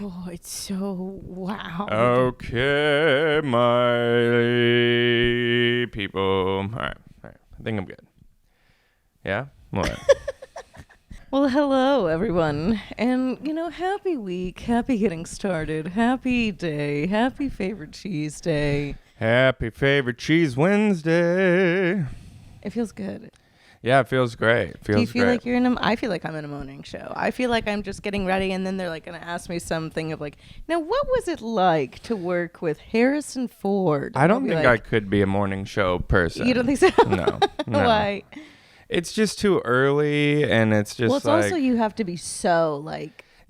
Oh, it's so wow. Okay, my people. All right. I think I'm good. Yeah? What? Well, hello, everyone. And, happy week. Happy getting started. Happy day. Happy favorite cheese day. Happy favorite cheese Wednesday. It feels good. Yeah, it feels great. Do you feel like you're in I feel like I'm in a morning show. I feel like I'm just getting ready, and then they're like going to ask me something of like, now, what was it like to work with Harrison Ford? I don't think I could be a morning show person. You don't think so? No. Why? It's just too early, and it's just it's also you have to be so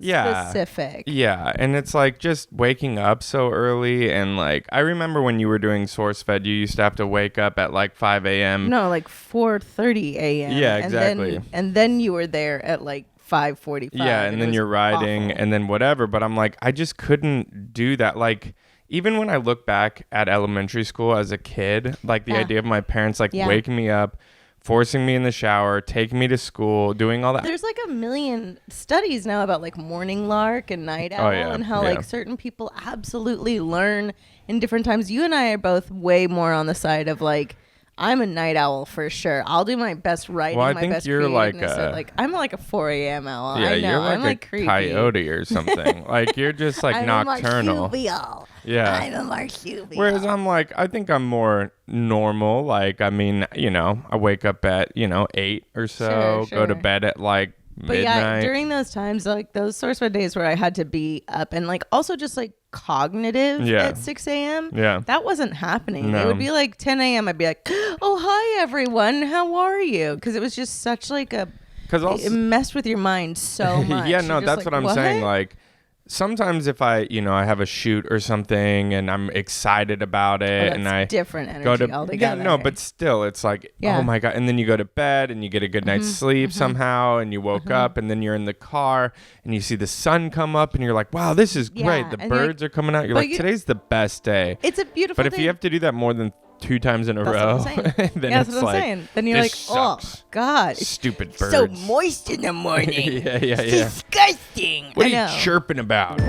specific. Yeah, and it's like just waking up so early, and like I remember when you were doing SourceFed, you used to have to wake up at like 5 a.m. No, like 4:30 a.m. Yeah, exactly. And then you were there at like 5:45. Yeah, and then you're riding, awful. and then whatever. But I'm like, I just couldn't do that. Like, even when I look back at elementary school as a kid, like the idea of my parents waking me up, forcing me in the shower, taking me to school, doing all that. There's like a million studies now about like morning lark and night owl and how like certain people absolutely learn in different times. You and I are both way more on the side of like, I'm a night owl for sure. I'll do my best writing, well, I my think best you're creativeness. I'm like a 4 a.m. owl. Yeah, I know. you're like I'm like creepy. coyote or something. Like you're just like nocturnal. I'm a marsupial. Yeah. I'm a marsupial. Whereas I'm like, I think I'm more normal. Like, I mean, I wake up at, 8 or so, Sure. go to bed at like midnight. Yeah, during those times, like those SourceFed days where I had to be up and like also just like cognitive at 6 a.m. Yeah. That wasn't happening. No. It would be like 10 a.m. I'd be like, oh, hi, everyone. How are you? Because it was just such like it messed with your mind so much. Yeah, no, that's what I'm saying. Like, sometimes if I have a shoot or something and I'm excited about it and I different energy altogether. Yeah, no, but still it's like, oh my God. And then you go to bed and you get a good night's sleep somehow and you woke up and then you're in the car and you see the sun come up and you're like, wow, this is great. The birds are coming out. You're like, today's the best day. It's a beautiful day. But if you have to do that more than 2 times in a row, then that's what I'm saying. Then you're like, sucks. oh God, stupid birds. So moist in the morning. yeah. Disgusting. What are you chirping about?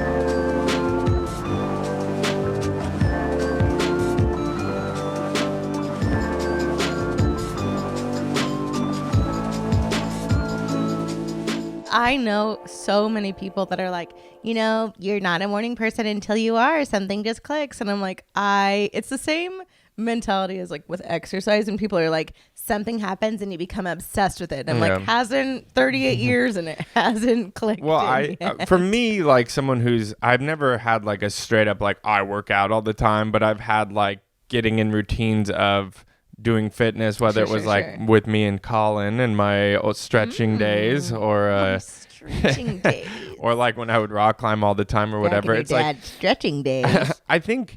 I know so many people that are like, you're not a morning person until you are. Something just clicks. And I'm like, it's the same mentality as like with exercise. And people are like, something happens and you become obsessed with it. And I'm like, hasn't 38 years and it hasn't clicked. Well, for me, like someone I've never had like a straight up like I work out all the time, but I've had like getting in routines of doing fitness, whether it was with me and Colin and my stretching days or stretching days. Or like when I would rock climb all the time or whatever. It's like stretching days. I think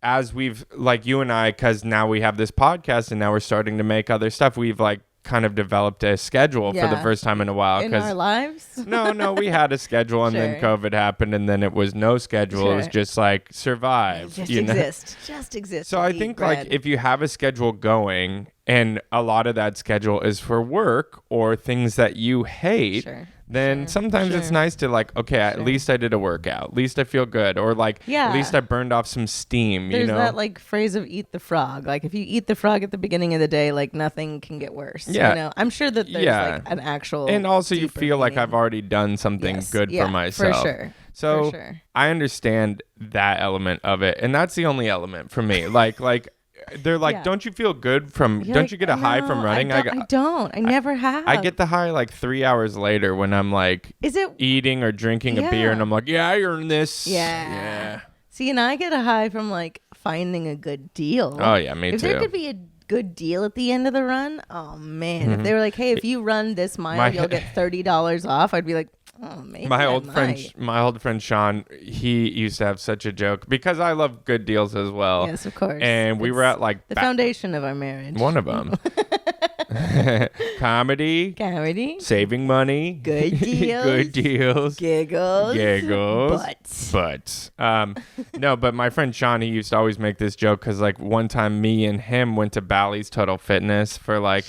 as we've like you and I, because now we have this podcast and now we're starting to make other stuff, we've like kind of developed a schedule for the first time in a while. In our lives? No, we had a schedule and then COVID happened and then it was no schedule. It was just like survive. Just exist. So I think like if you have a schedule going and a lot of that schedule is for work or things that you hate, then sometimes it's nice to like, okay, at least I did a workout. At least I feel good. Or like, at least I burned off some steam, There's that like phrase of eat the frog. Like if you eat the frog at the beginning of the day, like nothing can get worse. Yeah. I'm sure that there's like an actual. And also you feel like I've already done something good for myself. For sure. So I understand that element of it. And that's the only element for me. Like, they're like, don't you feel good from, don't you get a high from running? I don't. I never have. I get the high like 3 hours later when I'm like eating or drinking a beer and I'm like, I earned this. Yeah. See, and I get a high from like finding a good deal. Oh, yeah, me too. If there could be a good deal at the end of the run, oh man. If they were like, hey, if you run this mile, you'll get $30 off, I'd be like, oh, maybe my old friend Sean, he used to have such a joke because I love good deals as well. Yes, of course. And we were at like the foundation of our marriage. One of them. Comedy. Saving money. Good deals. Good deals. Giggles. Butts. No, but my friend Sean, he used to always make this joke because like one time me and him went to Bally's Total Fitness for like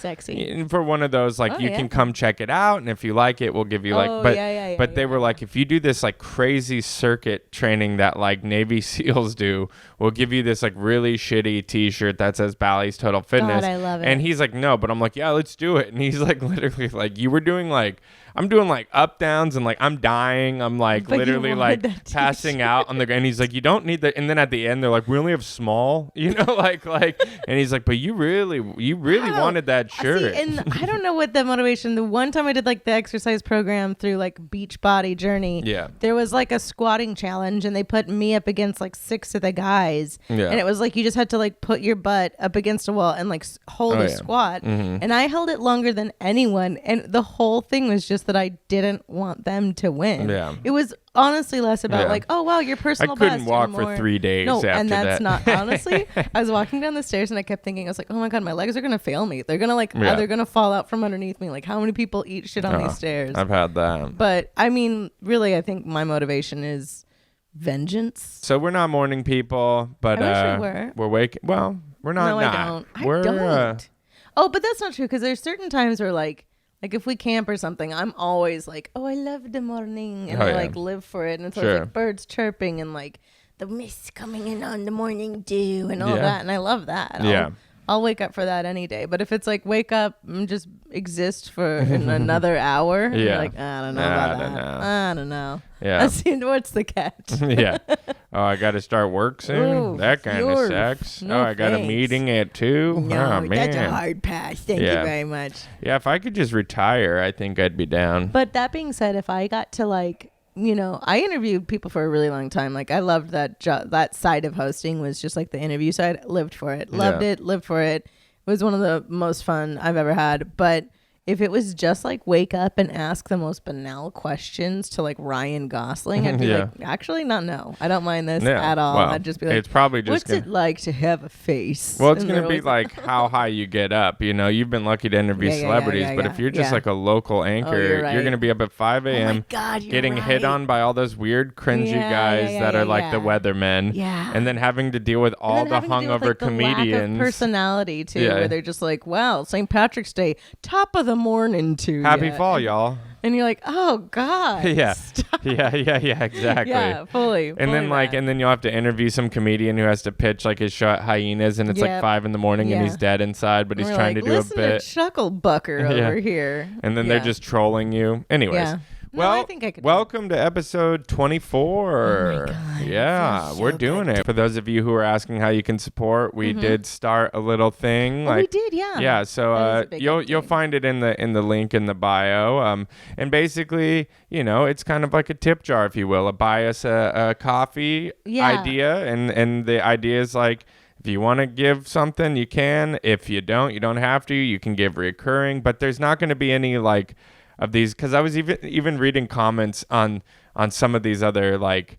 sexy for one of those like you can come check it out, and if you like it, we'll give you like but they were like, if you do this like crazy circuit training that like Navy SEALs do, we'll give you this like really shitty t-shirt that says Bally's Total Fitness. God, I love it. And he's like, no, but I'm like, yeah, let's do it. And he's like, literally like, you were doing like, I'm doing like up downs and like I'm dying. I'm like but literally like passing out on the ground. And he's like, you don't need that. And then at the end, they're like, we only have small, you know, like, and he's like, but you really wanted that shirt. See, and I don't know what the motivation. The one time I did like the exercise program through like Beachbody Journey. Yeah. There was like a squatting challenge and they put me up against like 6 of the guys. Yeah. And it was like, you just had to like put your butt up against a wall and like hold a squat. Mm-hmm. And I held it longer than anyone. And the whole thing was just that I didn't want them to win. Yeah. It was honestly less about like, oh wow, your personal best. I couldn't walk for 3 days after and that's that. not honestly. I was walking down the stairs and I kept thinking, I was like, oh my God, my legs are gonna fail me. They're gonna like they're gonna fall out from underneath me. Like how many people eat shit on these stairs? I've had that. But I mean, really, I think my motivation is vengeance. So we're not morning people, but I wish we were. We're waking. Well, we're not. No, not. I don't. Oh, but that's not true because there's certain times where like if we camp or something, I'm always like, oh, I love the morning, and I like live for it, and it's always like birds chirping and like the mist coming in on the morning dew and all that, and I love that. I'll wake up for that any day. But if it's like wake up and just exist for another hour, like I don't know about that. I don't know. Yeah. What's the catch? Yeah. Oh, I got to start work soon. Ooh, that kind of sucks. No, I got a meeting at 2. No, oh, man. That's a hard pass. Thank you very much. Yeah, if I could just retire, I think I'd be down. But that being said, if I got to like, you know, I interviewed people for a really long time. Like I loved that that side of hosting was just like the interview side. Lived for it. Loved it. Lived for it. It was one of the most fun I've ever had. But if it was just like wake up and ask the most banal questions to like Ryan Gosling, I'd be like, actually, not no. I don't mind this at all. Well, I'd just be like, it's probably just what's it like to have a face? Well, it's going to be like how high you get up. You know, you've been lucky to interview celebrities, but if you're just like a local anchor, you're going to be up at 5 a.m. getting hit on by all those weird, cringy guys that are like the weathermen. Yeah. And then having to deal with all the hungover comedians. The lack of personality, too, where they're just like, well, St. Patrick's Day, top of the morning to Happy fall, y'all. And you're like, oh God. Yeah. Stop. Yeah, exactly. Yeah, fully. And then and then you'll have to interview some comedian who has to pitch like his show at Hyenas, and it's like 5 a.m. and he's dead inside, but he's trying to do a bit. Listen to Chucklebucker over here. And then they're just trolling you. Anyways. Yeah. Well, I think I could welcome to episode 24. Oh my God, yeah, we're doing it. For those of you who are asking how you can support, we did start a little thing. We did, yeah. Yeah, so you'll find it in the link in the bio. And basically, you know, it's kind of like a tip jar, if you will. Buy us a coffee idea, and the idea is like, if you want to give something, you can. If you don't have to. You can give recurring, but there's not going to be any like of these, because I was even reading comments on some of these other like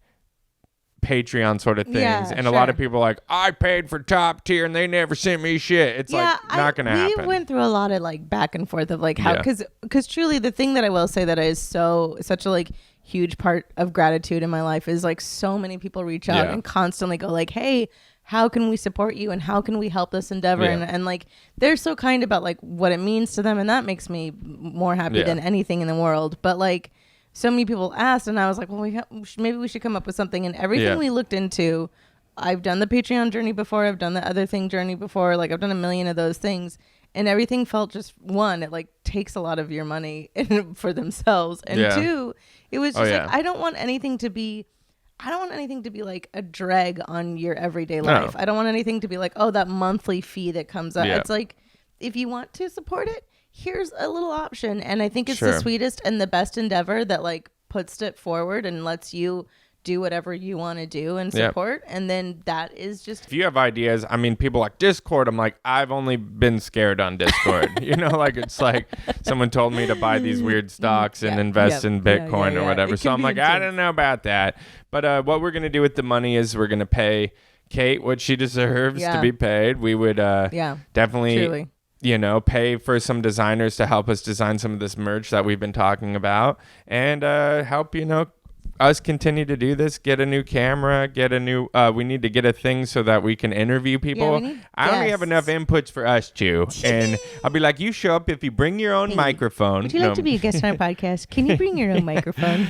Patreon sort of things, and a lot of people are like, I paid for top tier and they never sent me shit. It's like not gonna happen. We went through a lot of like back and forth of like how because truly the thing that I will say that is such a like huge part of gratitude in my life is like so many people reach out and constantly go like, hey, how can we support you and how can we help this endeavor? And like, they're so kind about like what it means to them. And that makes me more happy than anything in the world. But like so many people asked and I was like, well, maybe we should come up with something. And everything we looked into, I've done the Patreon journey before. I've done the other thing journey before. Like I've done a million of those things and everything felt just one, it like takes a lot of your money for themselves. And two, it was just like, I don't want anything to be like a drag on your everyday life. I don't want anything to be like, oh, that monthly fee that comes up. It's like, if you want to support it, here's a little option. And I think it's the sweetest and the best endeavor that like puts it forward and lets you do whatever you want to do and support. And then that is just, if you have ideas, I mean, people like Discord, I'm like, I've only been scared on Discord. You know, like it's like someone told me to buy these weird stocks and invest in Bitcoin or whatever. So I'm like, intense. I don't know about that. But what we're going to do with the money is we're going to pay Kate what she deserves to be paid. We would definitely pay for some designers to help us design some of this merch that we've been talking about, and help, us continue to do this, get a new camera, we need to get a thing so that we can interview people. I only have enough inputs for us two. And I'll be like, you show up if you bring your own microphone. Would you like to be a guest on our podcast? Can you bring your own microphone?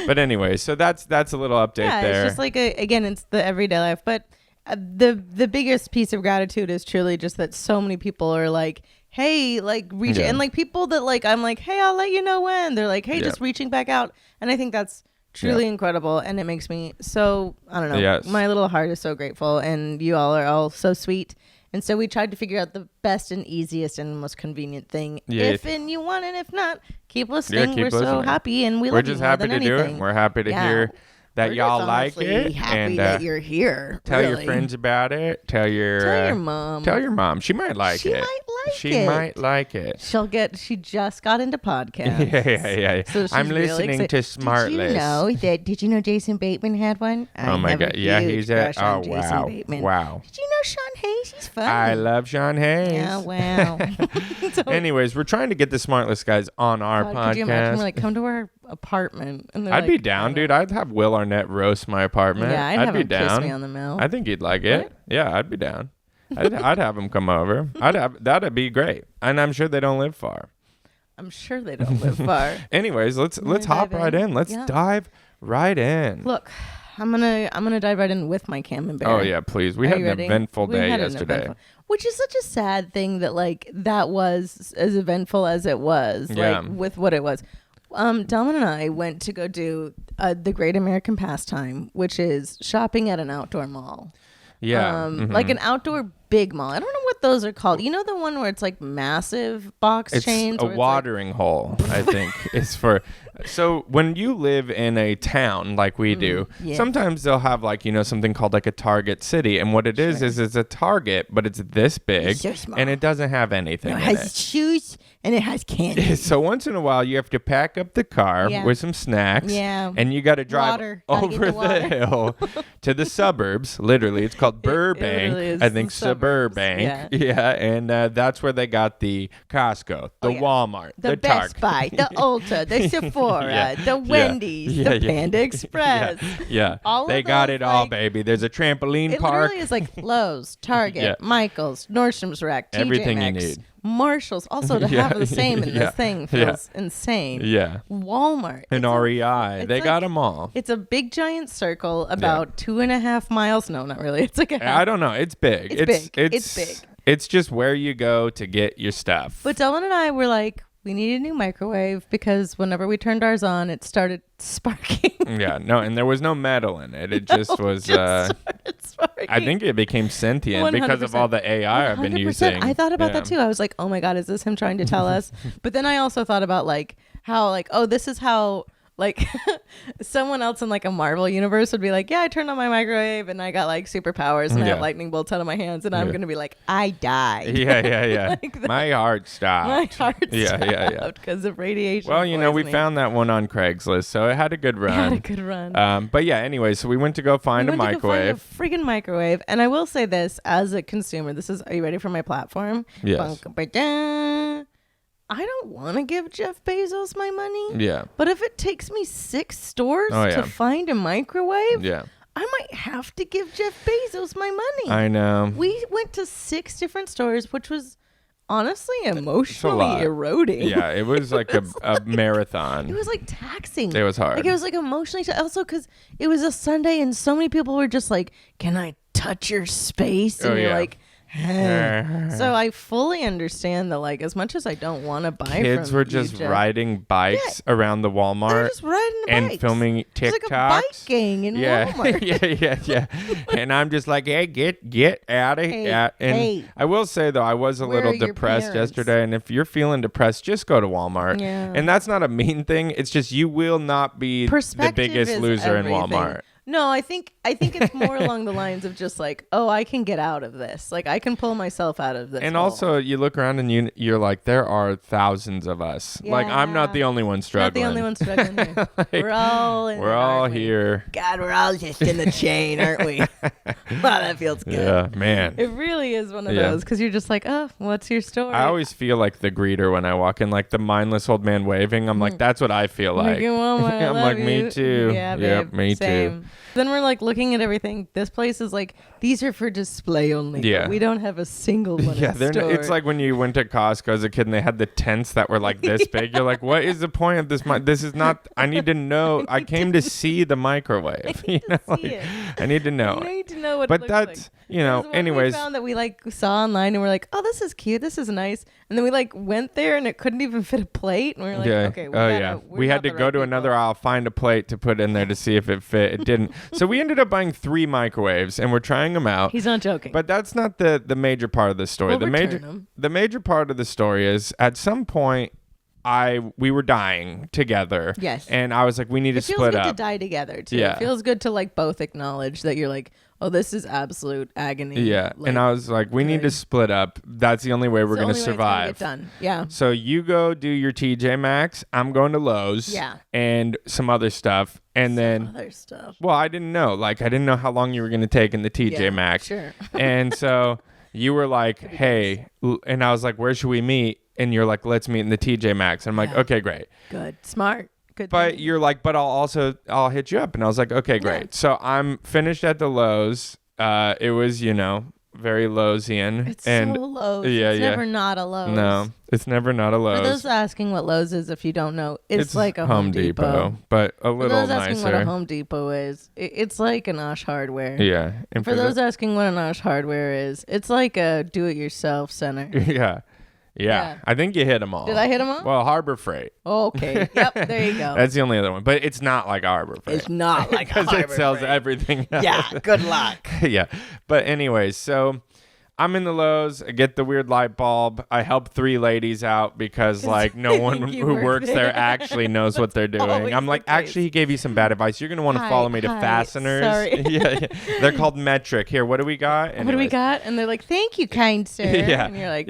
But anyway, so that's a little update there. It's just like, again, it's the everyday life. But the biggest piece of gratitude is truly just that so many people are like, hey, like reaching, and like people that like, I'm like, hey, I'll let you know when. They're like, hey, just reaching back out. And I think that's truly incredible, and it makes me so, I don't know, my little heart is so grateful, and you all are all so sweet. And so we tried to figure out the best and easiest and most convenient thing. If you want it, if not, keep listening. We're so happy, and we're just happy to do it. We're happy to hear that y'all like it, happy and that you're here. Tell your friends about it. Tell your mom. Tell your mom. She might like it. She might like it. She just got into podcasts. Yeah. So I'm listening to Smartless. Did you know Jason Bateman had one? Oh my God. Yeah, he's at. Oh, wow. Wow. Did you know Sean Hayes? He's fun. I love Sean Hayes. Yeah, wow. Anyways, we're trying to get the Smartless guys on our podcast. Could you imagine, come to our apartment? And I'd be down, dude. I'd have Will Arnett roast my apartment. Yeah, I'd have him kiss me on the mouth. I think he'd like it. What? Yeah, I'd be down. I'd have him come over. That'd be great. And I'm sure they don't live far. Anyways, let's hop right in. Let's dive right in. Look, I'm gonna dive right in with my camembert. Oh yeah, please. We had an eventful day yesterday. Which is such a sad thing that was as eventful as it was, with what it was. Delman and I went to go do the Great American Pastime, which is shopping at an outdoor mall. Yeah. Like an outdoor big mall. I don't know what those are called. You know the one where it's like massive box chains? It's a watering hole, I think. It's for... So when you live in a town like we do, sometimes they'll have something called like a Target City. And what it is it's a Target, but it's this big and it doesn't have anything. It has shoes and it has candy. So once in a while you have to pack up the car with some snacks and you got to drive over the hill to the suburbs. Literally, it's called Burbank. I think Suburbank. Yeah. And that's where they got the Costco, the Walmart, the Best Target. Buy, the Ulta, the Sephora. The Wendy's, the Panda Express. They got it all, baby. There's a trampoline park. It literally is like Lowe's, Target, Michael's, Nordstrom's Rack, TJ everything Maxx, you need. Marshall's. Also, to have the same in this thing feels insane. Yeah. Walmart. And REI. They got them all. It's a big giant circle about 2.5 miles. No, not really. It's like I don't know. It's big. It's big. It's just where you go to get your stuff. But Delman and I were like, we need a new microwave because whenever we turned ours on, it started sparking. And there was no metal in it. It just was. I think it became sentient 100%. Because of all the AI I've been using. I thought about that too. I was like, oh my God, is this him trying to tell us? But then I also thought about how this is how someone else in a Marvel universe would be like, I turned on my microwave and I got superpowers and I have lightning bolts out of my hands and I'm going to be like, I died. Yeah. My heart stopped. My heart stopped because of radiation. Well, we found that one on Craigslist, so it had a good run. But yeah, anyway, so we went to go find a microwave. Freaking microwave. And I will say this as a consumer, are you ready for my platform? Yes. I don't want to give Jeff Bezos my money. Yeah. But if it takes me 6 stores to find a microwave, I might have to give Jeff Bezos my money. I know. We went to 6 different stores, which was honestly emotionally eroding. Yeah, it was like a marathon. It was taxing. It was hard. It was emotionally also because it was a Sunday and so many people were just like, can I touch your space? And you're like, so I fully understand that as much as I don't want to buy kids were just riding bikes around the Walmart just riding the and bikes. Filming TikToks. It's like a bike gang in Walmart. Yeah. And I'm just like, hey, get out of here. And I will say though, I was a little depressed yesterday, and if you're feeling depressed, just go to Walmart. And that's not a mean thing. It's just you will not be the biggest loser in Walmart. No, I think it's more along the lines of just like, oh, I can get out of this. Like I can pull myself out of this. And hole. also, you look around and you're like, there are thousands of us. Yeah. Like I'm not the only one struggling. Not the only one struggling here. Like, we're all here. God, we're all just in the chain, aren't we? Wow, that feels good. Yeah, man. It really is one of those because you're just like, oh, what's your story? I always feel like the greeter when I walk in, like the mindless old man waving. I'm like, that's what I feel like. I'm like, me too. Yeah, babe, yep, me same. too. Then we're like looking at everything. This place is like, these are for display only. Yeah. We don't have a single one in store. It's like when you went to Costco as a kid and they had the tents that were like this big. You're like, what is the point of this? This is not, I need to know. I came to see the microwave. I need to know. You need to know what but it looks that's, like. Anyways. We found that we like saw online and we're like, oh, this is cute. This is nice. And then we like went there and it couldn't even fit a plate. And we were like, okay. We had to go to another aisle, find a plate to put in there to see if it fit. It didn't. So we ended up buying 3 microwaves and we're trying them out. He's not joking. But that's not the major part of the story. The major part of the story is at some point we were dying together. Yes. And I was like, we need to split up. It feels good to die together too. Yeah. It feels good to like both acknowledge that you're like, oh, this is absolute agony. Yeah. Like, and I was like, we need to split up. That's the only way we're going to survive. Get done. Yeah. So you go do your TJ Maxx. I'm going to Lowe's. Yeah. And some other stuff. And other stuff. Well, I didn't know. Like, I didn't know how long you were going to take in the TJ Maxx. Sure. And so you were like, hey, and I was like, where should we meet? And you're like, let's meet in the TJ Maxx. And I'm like, okay, great. Good. Smart. But you're like, but I'll hit you up. And I was like, okay, great. Yeah. So I'm finished at the Lowe's. It was, very Lowesian. It's so Lowe's. Yeah, it's never not a Lowe's. No, it's never not a Lowe's. For those asking what Lowe's is, if you don't know, it's like a Home Depot. But a little nicer. For those asking what a Home Depot is, it's like an Osh Hardware. Yeah. And for those asking what an Osh Hardware is, it's like a do-it-yourself center. Yeah, I think you hit them all. Did I hit them all? Well, Harbor Freight. Okay. Yep, there you go. That's the only other one. But it's not like Harbor Freight. It's not like Harbor Freight. Because it sells everything else. Yeah, good luck. Yeah. But anyways, so I'm in the Lowe's. I get the weird light bulb. I help 3 ladies out because like no one who works there actually knows what they're doing. I'm like, actually, he gave you some bad advice. You're going to want to follow me to fasteners. Sorry. Yeah. They're called metric. Here, what do we got? Anyways. What do we got? And they're like, thank you, kind sir. Yeah. And you're like,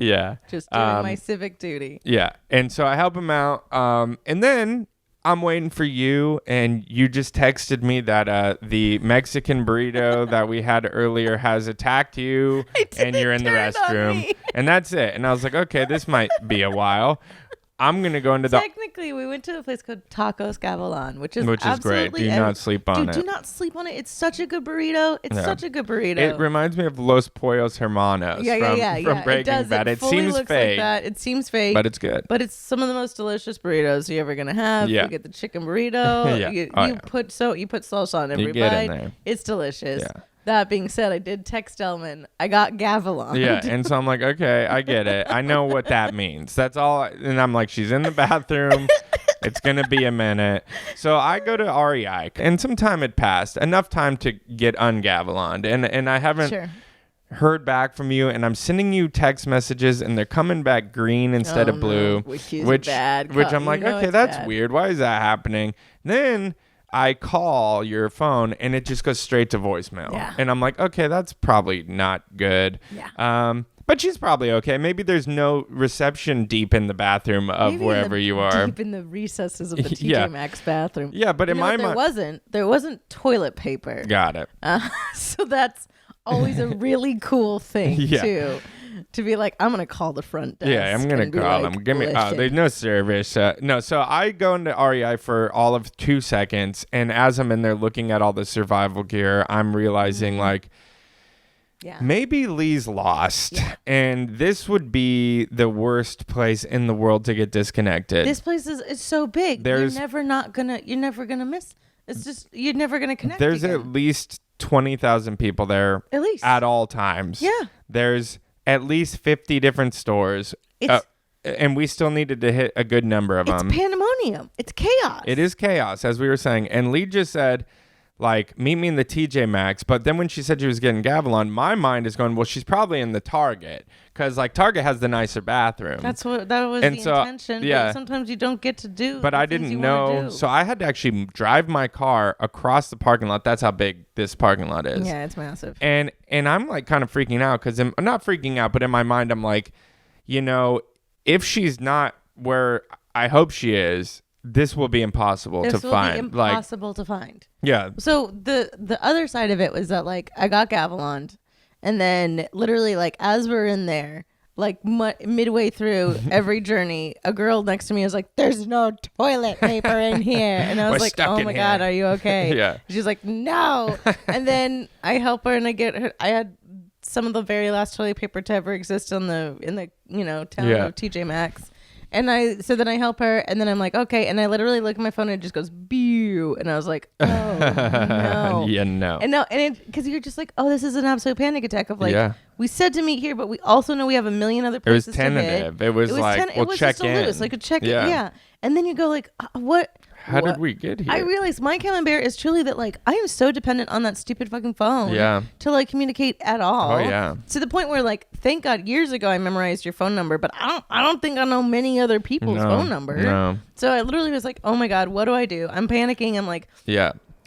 just doing my civic duty. Yeah. And so I help him out. And then I'm waiting for you, and you just texted me that the Mexican burrito that we had earlier has attacked you, and you're in the restroom. And that's it. And I was like, okay, this might be a while. I'm going to go into Technically, we went to a place called Tacos Gavilan, which is great. Do not sleep on it. Do not sleep on it. It's such a good burrito. It's such a good burrito. It reminds me of Los Pollos Hermanos from Breaking Bad. It seems fake. Like it seems fake. But it's good. But it's some of the most delicious burritos you're ever going to have. Yeah. You get the chicken burrito. You put salsa on every bite. In there. It's delicious. Yeah. That being said, I did text Delman. I got Gavilan. Yeah, and so I'm like, okay, I get it. I know what that means. That's all. And I'm like, she's in the bathroom. It's going to be a minute. So I go to REI, and some time had passed. Enough time to get ungavilaned. And I haven't heard back from you, and I'm sending you text messages, and they're coming back green instead of blue. Which I'm like, okay, that's weird. Why is that happening? Then I call your phone and it just goes straight to voicemail. Yeah. And I'm like, okay, that's probably not good. Yeah. But she's probably okay. Maybe there's no reception deep in the bathroom of wherever you are. Deep in the recesses of the TJ Maxx bathroom. Yeah, but in my mind, there wasn't toilet paper. Got it. So that's always a really cool thing too. To be like, I'm going to call the front desk. Yeah, I'm going to call them. Give me, there's no service. No, so I go into REI for all of 2 seconds. And as I'm in there looking at all the survival gear, I'm realizing maybe Lee's lost. Yeah. And this would be the worst place in the world to get disconnected. This place is so big. You're never going to miss. It's just, you're never going to connect. There's at least 20,000 people there. At least. At all times. Yeah. There's at least 50 different stores. And we still needed to hit a good number of them. It's pandemonium. It's chaos. It is chaos, as we were saying. And Lee just said, like, meet me in the TJ Maxx. But then when she said she was getting Gavilon, my mind is going, well, she's probably in the Target. Because, like, Target has the nicer bathroom. That was the intention. Yeah. But sometimes you don't get to do But I didn't know. So I had to actually drive my car across the parking lot. That's how big this parking lot is. Yeah, it's massive. And I'm, like, kind of freaking out. Because I'm not freaking out, but in my mind, I'm like, you know, if she's not where I hope she is, this will be impossible to find. Impossible to find. Yeah. So the other side of it was that, like, I got Gavilon, and then literally, like, as we're in there, like, midway through every journey, a girl next to me was like, "There's no toilet paper in here," and I was like, "Oh my God, are you okay?" Yeah. She's like, "No," and then I help her, and I get her. I had some of the very last toilet paper to ever exist in the town of TJ Maxx. And then I help her, and then I'm like, okay. And I literally look at my phone, and it just goes, "Bew." And I was like, oh, no. Yeah, no. And because you're just like, oh, this is an absolute panic attack of like, we said to meet here, but we also know we have a million other places. It was tentative. It was like, we'll check in. Like a check in. Yeah. And then you go like, what? How did we get here? I realized my camembert is truly that, like, I am so dependent on that stupid fucking phone to, like, communicate at all. Oh, yeah. To the point where, like, thank God years ago I memorized your phone number, but I don't think I know many other people's phone number. No. So I literally was like, oh my God, what do I do? I'm panicking. I'm like,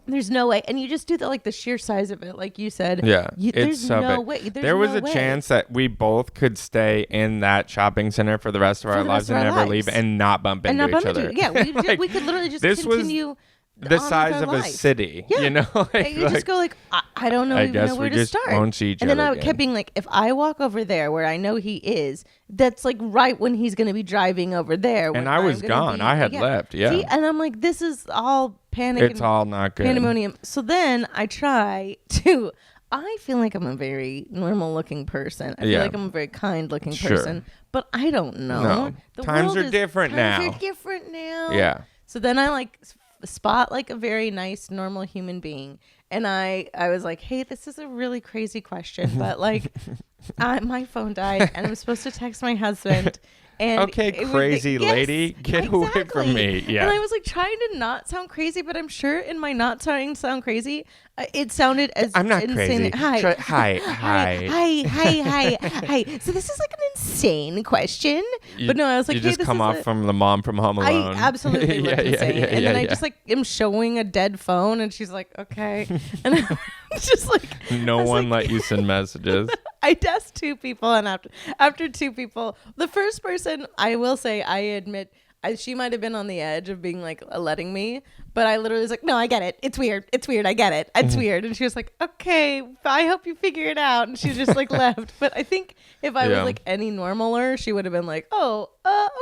there's no way. And you just do that, like, the sheer size of it, like you said. Yeah. There's no way. There was a chance that we both could stay in that shopping center for the rest of our lives and never leave and not bump into each other. Yeah, we could literally just continue. The size of a city, you know? You just go like, I don't know even know where to start. Won't see each and other then I again. kept being like, if I walk over there where I know he is, that's like right when he's going to be driving over there. And I was gone. I had left. Yeah. See? And I'm like, this is all panic. It's all not good. Pandemonium. So then I feel like I'm a very normal looking person. I feel like I'm a very kind looking person, but I don't know. No. Times are different now. Yeah. So then I like spot like a very nice normal human being, and I was like, hey, this is a really crazy question, but like my phone died and I'm supposed to text my husband. And okay, crazy lady, get away from me. Yeah. And I was like trying to not sound crazy, but I'm sure in my not trying to sound crazy, it sounded as I'm not insane. crazy. Hi. So this is like an insane question. But no, I was like, you just come off from the mom from Home Alone. I absolutely looked insane. And then I just like am showing a dead phone, and she's like, okay. And I'm just like, no one let you send messages. I asked two people, and after two people, the first person, I will say, I admit, she might have been on the edge of being like letting me, but I literally was like, no, I get it. It's weird. I get it. It's weird. And she was like, okay, I hope you figure it out. And she just like left. But I think if I was like any normaler, she would have been like, oh,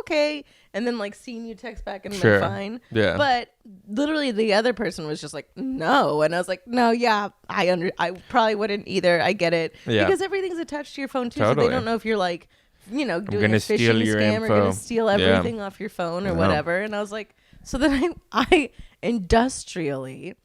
okay. And then like seeing you text back and like fine. Yeah. But literally the other person was just like, no. And I was like, no, yeah, I probably wouldn't either. I get it. Yeah. Because everything's attached to your phone too. Totally. So they don't know if you're like, doing a phishing your scam info. or going to steal everything off your phone or whatever. And I was like, so then I industrially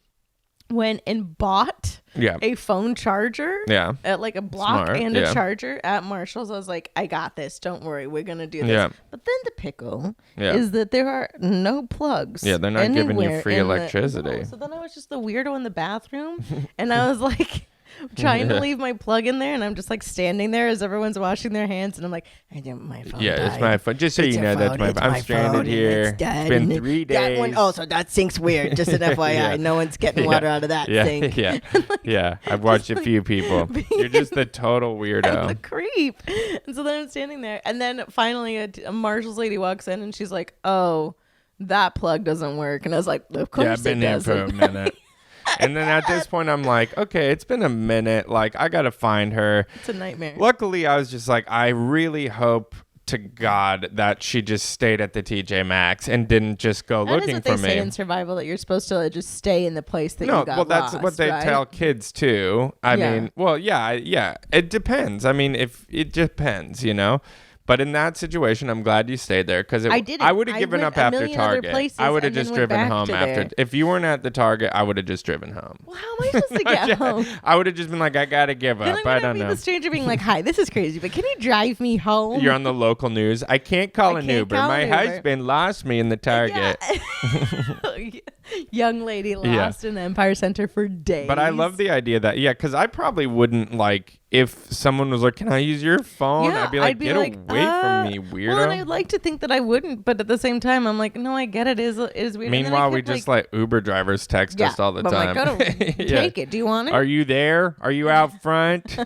went and bought a phone charger at like a block and a charger at Marshall's. I was like, I got this. Don't worry. We're going to do this. Yeah. But then the pickle is that there are no plugs. Yeah, they're not giving you free electricity. So then I was just the weirdo in the bathroom. And I was like trying to leave my plug in there, and I'm just like standing there as everyone's washing their hands, and I'm like, I didn't, my phone died. It's my phone. Just so you know, that's my phone. I'm stranded here. It's been 3 days. That one, so that sink's weird. Just an FYI, no one's getting water out of that sink. Yeah. I've watched a few people. You're just the total weirdo. The creep. And so then I'm standing there, and then finally a Marshall's lady walks in, and she's like, oh, that plug doesn't work. And I was like, of course I've been here for a minute. And then at this point, I'm like, okay, it's been a minute. Like, I got to find her. It's a nightmare. Luckily, I was just like, I really hope to God that she just stayed at the TJ Maxx and didn't just go looking for me. That is what they say in survival, that you're supposed to just stay in the place that you got lost. Well, that's what they tell kids too. I mean, well, yeah. It depends. I mean, if it depends, you know. But in that situation, I'm glad you stayed there, because I would have given up after Target. I would have just driven home after. If you weren't at the Target, I would have just driven home. Well, how am I supposed to get home? I would have just been like, I gotta give up. I don't know. The stranger being like, "Hi, this is crazy, but can you drive me home?" You're on the local news. I can't call an Uber. My husband lost me in the Target. young lady lost in Empire Center for days. But I love the idea that, because I probably wouldn't like, if someone was like, can I use your phone? I'd be like, get away from me, weirdo. Well, and I'd like to think that I wouldn't, but at the same time, I'm like, no, I get it. It is weird. Meanwhile, we just let Uber drivers text us all the time. I'm like, take it. Do you want it? Are you there? Are you out front?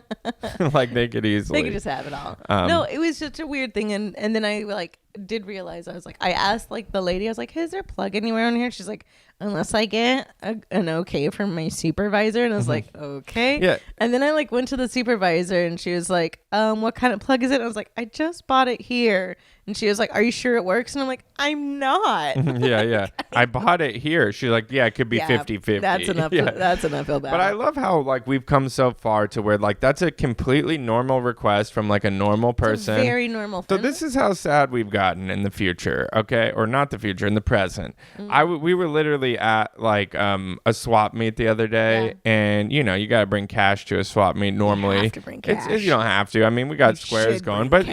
Like, they could easily. They could just have it all. No, it was such a weird thing. And then I did realize, I was like, I asked like the lady, I was like, is there a plug anywhere on here? She's like, unless I get an okay from my supervisor. And I was like, okay. Yeah. And then I like went to the supervisor and she was like, what kind of plug is it? And I was like, I just bought it here. And she was like, are you sure it works? And I'm like, I'm not. Yeah. I bought it here. She's like, yeah, it could be 50-50. That's enough. That's enough. Feel bad. But I love how like we've come so far to where like that's a completely normal request from like a normal person. It's a very normal thing. So this is how sad we've gotten in the future, okay? Or not the future, in the present. We were literally at like a swap meet the other day, and you got to bring cash to a swap meet normally. You have to bring cash. You don't have to. I mean, we got squares going, but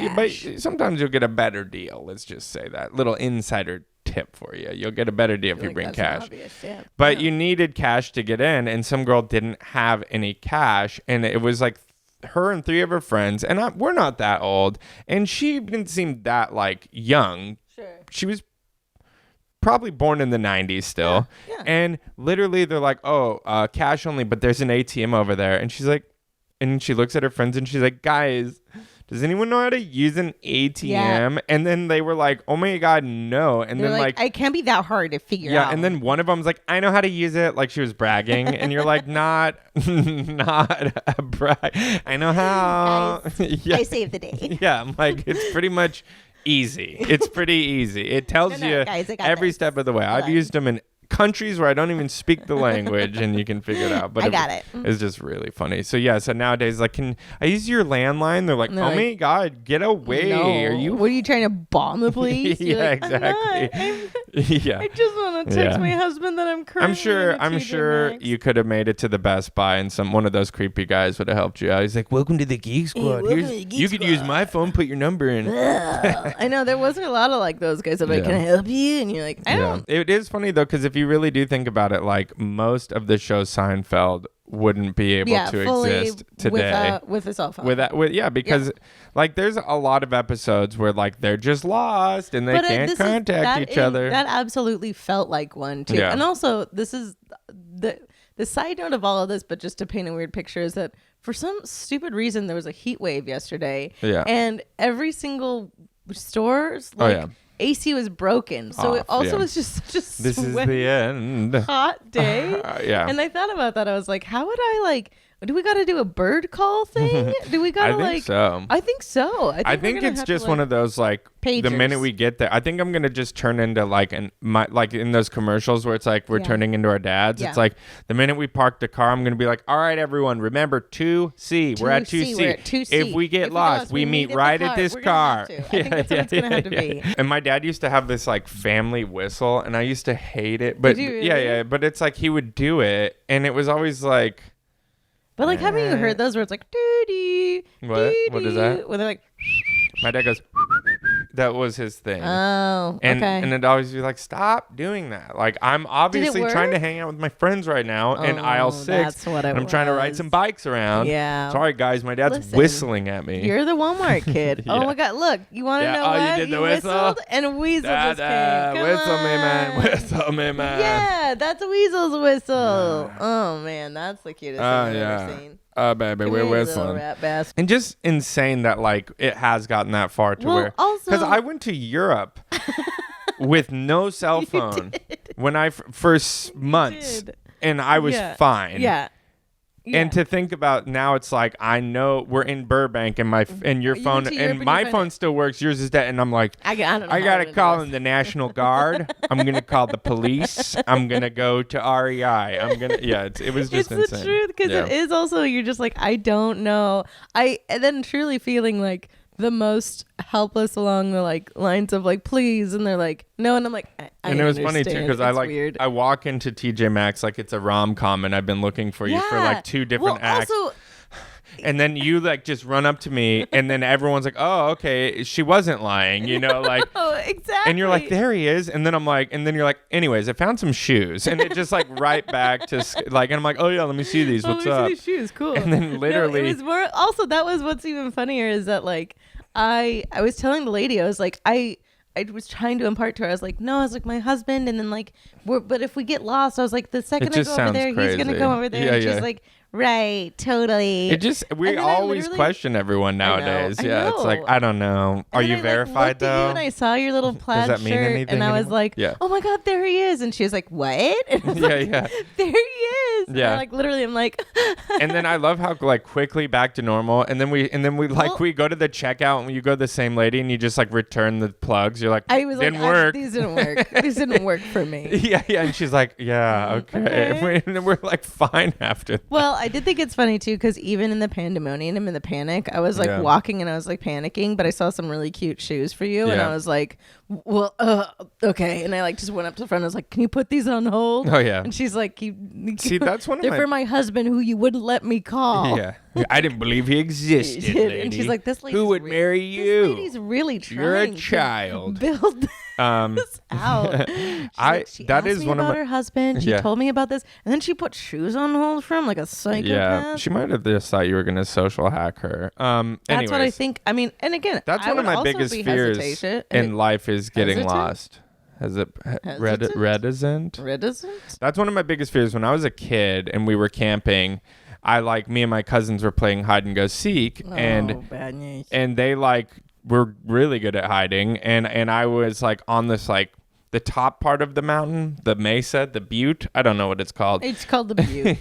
sometimes you'll get a better deal. Let's just say that. Little insider tip for you. You'll get a better deal if you bring cash. But you needed cash to get in, and some girl didn't have any cash, and it was like her and 3 of her friends, and we're not that old, and she didn't seem that like young. Sure. She was probably born in the 90s still. Yeah. And literally they're like, cash only, but there's an ATM over there. And she's like, and she looks at her friends and she's like, guys, does anyone know how to use an ATM? Yeah. And then they were like, oh my God, no. And they're then like, it can't be that hard to figure out. Yeah. And then one of them's like, I know how to use it. Like she was bragging. And you're like, not a brag. I know how. Guys, I saved the day. Yeah. I'm like, it's pretty much easy. It's pretty easy. It tells you guys, every step of the way. I've used them in countries where I don't even speak the language, and you can figure it out. But I got it. It's just really funny. So so nowadays, like, can I use your landline? They're like, oh my God, get away! No. Are What are you trying to bomb the police? Yeah, like, exactly. Yeah. I just want to text my husband that I'm currently. I'm sure you could have made it to the Best Buy, and one of those creepy guys would have helped you out. He's like, welcome to the Geek Squad. You could use my phone. Put your number in. I know there wasn't a lot of like those guys that like, can I help you? And you're like, I don't. It is funny though, because if you really do think about it, like most of the show Seinfeld wouldn't be able to exist today with a cell phone. Because like there's a lot of episodes where like they're just lost and they can't contact each other. That absolutely felt like one too. Yeah. And also this is the side note of all of this, but just to paint a weird picture, is that for some stupid reason there was a heat wave yesterday. Yeah. And every single store's AC was broken, so it also was just this is the end hot day. And I thought about that. I was like, how would I like? Do we got to do a bird call thing? Do we got to like? So. I think so. I think it's just one of those like pagers. The minute we get there, I think I'm gonna just turn into like like in those commercials where it's like we're turning into our dads. Yeah. It's like the minute we park the car, I'm gonna be like, all right, everyone, remember 2C. We're at 2C. We're at 2C. If we get lost, we meet right at this car. I think that's what it's gonna have to be. And my dad used to have this like family whistle, and I used to hate it. But really? But it's like he would do it, and it was always like. But like, haven't you heard those where it's like, doo-doo, what? What is that? When they're like, my dad goes, that was his thing. Oh, okay. And it'd always be like, stop doing that. Like, I'm obviously trying to hang out with my friends right now in aisle 6. That's what it was. I'm trying to ride some bikes around. Yeah. Sorry, guys. My dad's whistling at me. You're the Walmart kid. Oh, my God. Look, you want to know what? You did the whistle? Whistled and a weasel just came. Whistle me, man. Whistle me, man. Yeah, that's a weasel's whistle. Oh, man. That's the cutest thing I've ever seen. Oh, baby, we're whistling. And just insane that, like, it has gotten that far to where... Because I went to Europe with no cell phone when I... for months. And I was fine. Yeah. And to think about now, it's like, I know we're in Burbank and your phone and my phone still works. Yours is dead. And I'm like, I got to call in the National Guard. I'm going to call the police. I'm going to go to REI. It was just insane. It's the truth, because it is also, you're just like, I don't know. And then truly feeling like the most helpless along the like lines of like, please. And they're like, no. And I'm like, and it was funny too, because I walk into TJ Maxx like it's a rom-com, and I've been looking for you for like 2 different acts. Also, and then you like just run up to me, and then everyone's like, oh, okay, she wasn't lying, you know, like, oh, exactly. And you're like, there he is, and then I'm like, and then you're like, anyways, I found some shoes, and it just like right back to like, and I'm like, oh yeah, let me see these. What's up? These shoes, cool. And then literally, it was more. Also, that was what's even funnier is that like I was telling the lady, I was like, I was trying to impart to her. I was like, no, I was like my husband, and then like but if we get lost, I was like, the second I go over there, he's gonna go over there. Yeah, and she's like, right, totally. We always question everyone nowadays. Yeah, it's like, I don't know. Are you verified though? You and I saw your little plaid Does that mean shirt, anything and I was anymore? like, oh my god, there he is. And she was like, what? And I was like, there he is. Yeah. And like literally, I'm like. And then I love how like quickly back to normal, and then we like we go to the checkout, and you go to the same lady, and you just like return the plugs. You're like, I was didn't work. These didn't work. These didn't work for me. Yeah, and she's like, yeah, okay. And we're like fine after that. Well, I did think it's funny too, because even in the pandemonium and in the panic, I was like walking and I was like panicking, but I saw some really cute shoes for you, and I was like, well, okay. And I like just went up to the front. I was like, can you put these on hold? Oh yeah. And she's like, see, that's one of they're for my husband who you wouldn't let me call. Yeah. I didn't believe he existed, lady. And she's like, this lady. Who would marry you? This lady's really trying. You're a child. To build this out. She that asked is me one about of my, her husband. She told me about this, and then she put shoes on hold for him like a psychopath. Yeah, she might have just thought you were gonna social hack her. That's what I think. I mean, and again, that's one of my biggest fears in life is getting lost. Reticent? That's one of my biggest fears. When I was a kid and we were camping, me and my cousins were playing hide and go seek, and they like were really good at hiding, and I was like on this like the top part of the mountain, the mesa, the butte. I don't know what it's called. It's called the butte.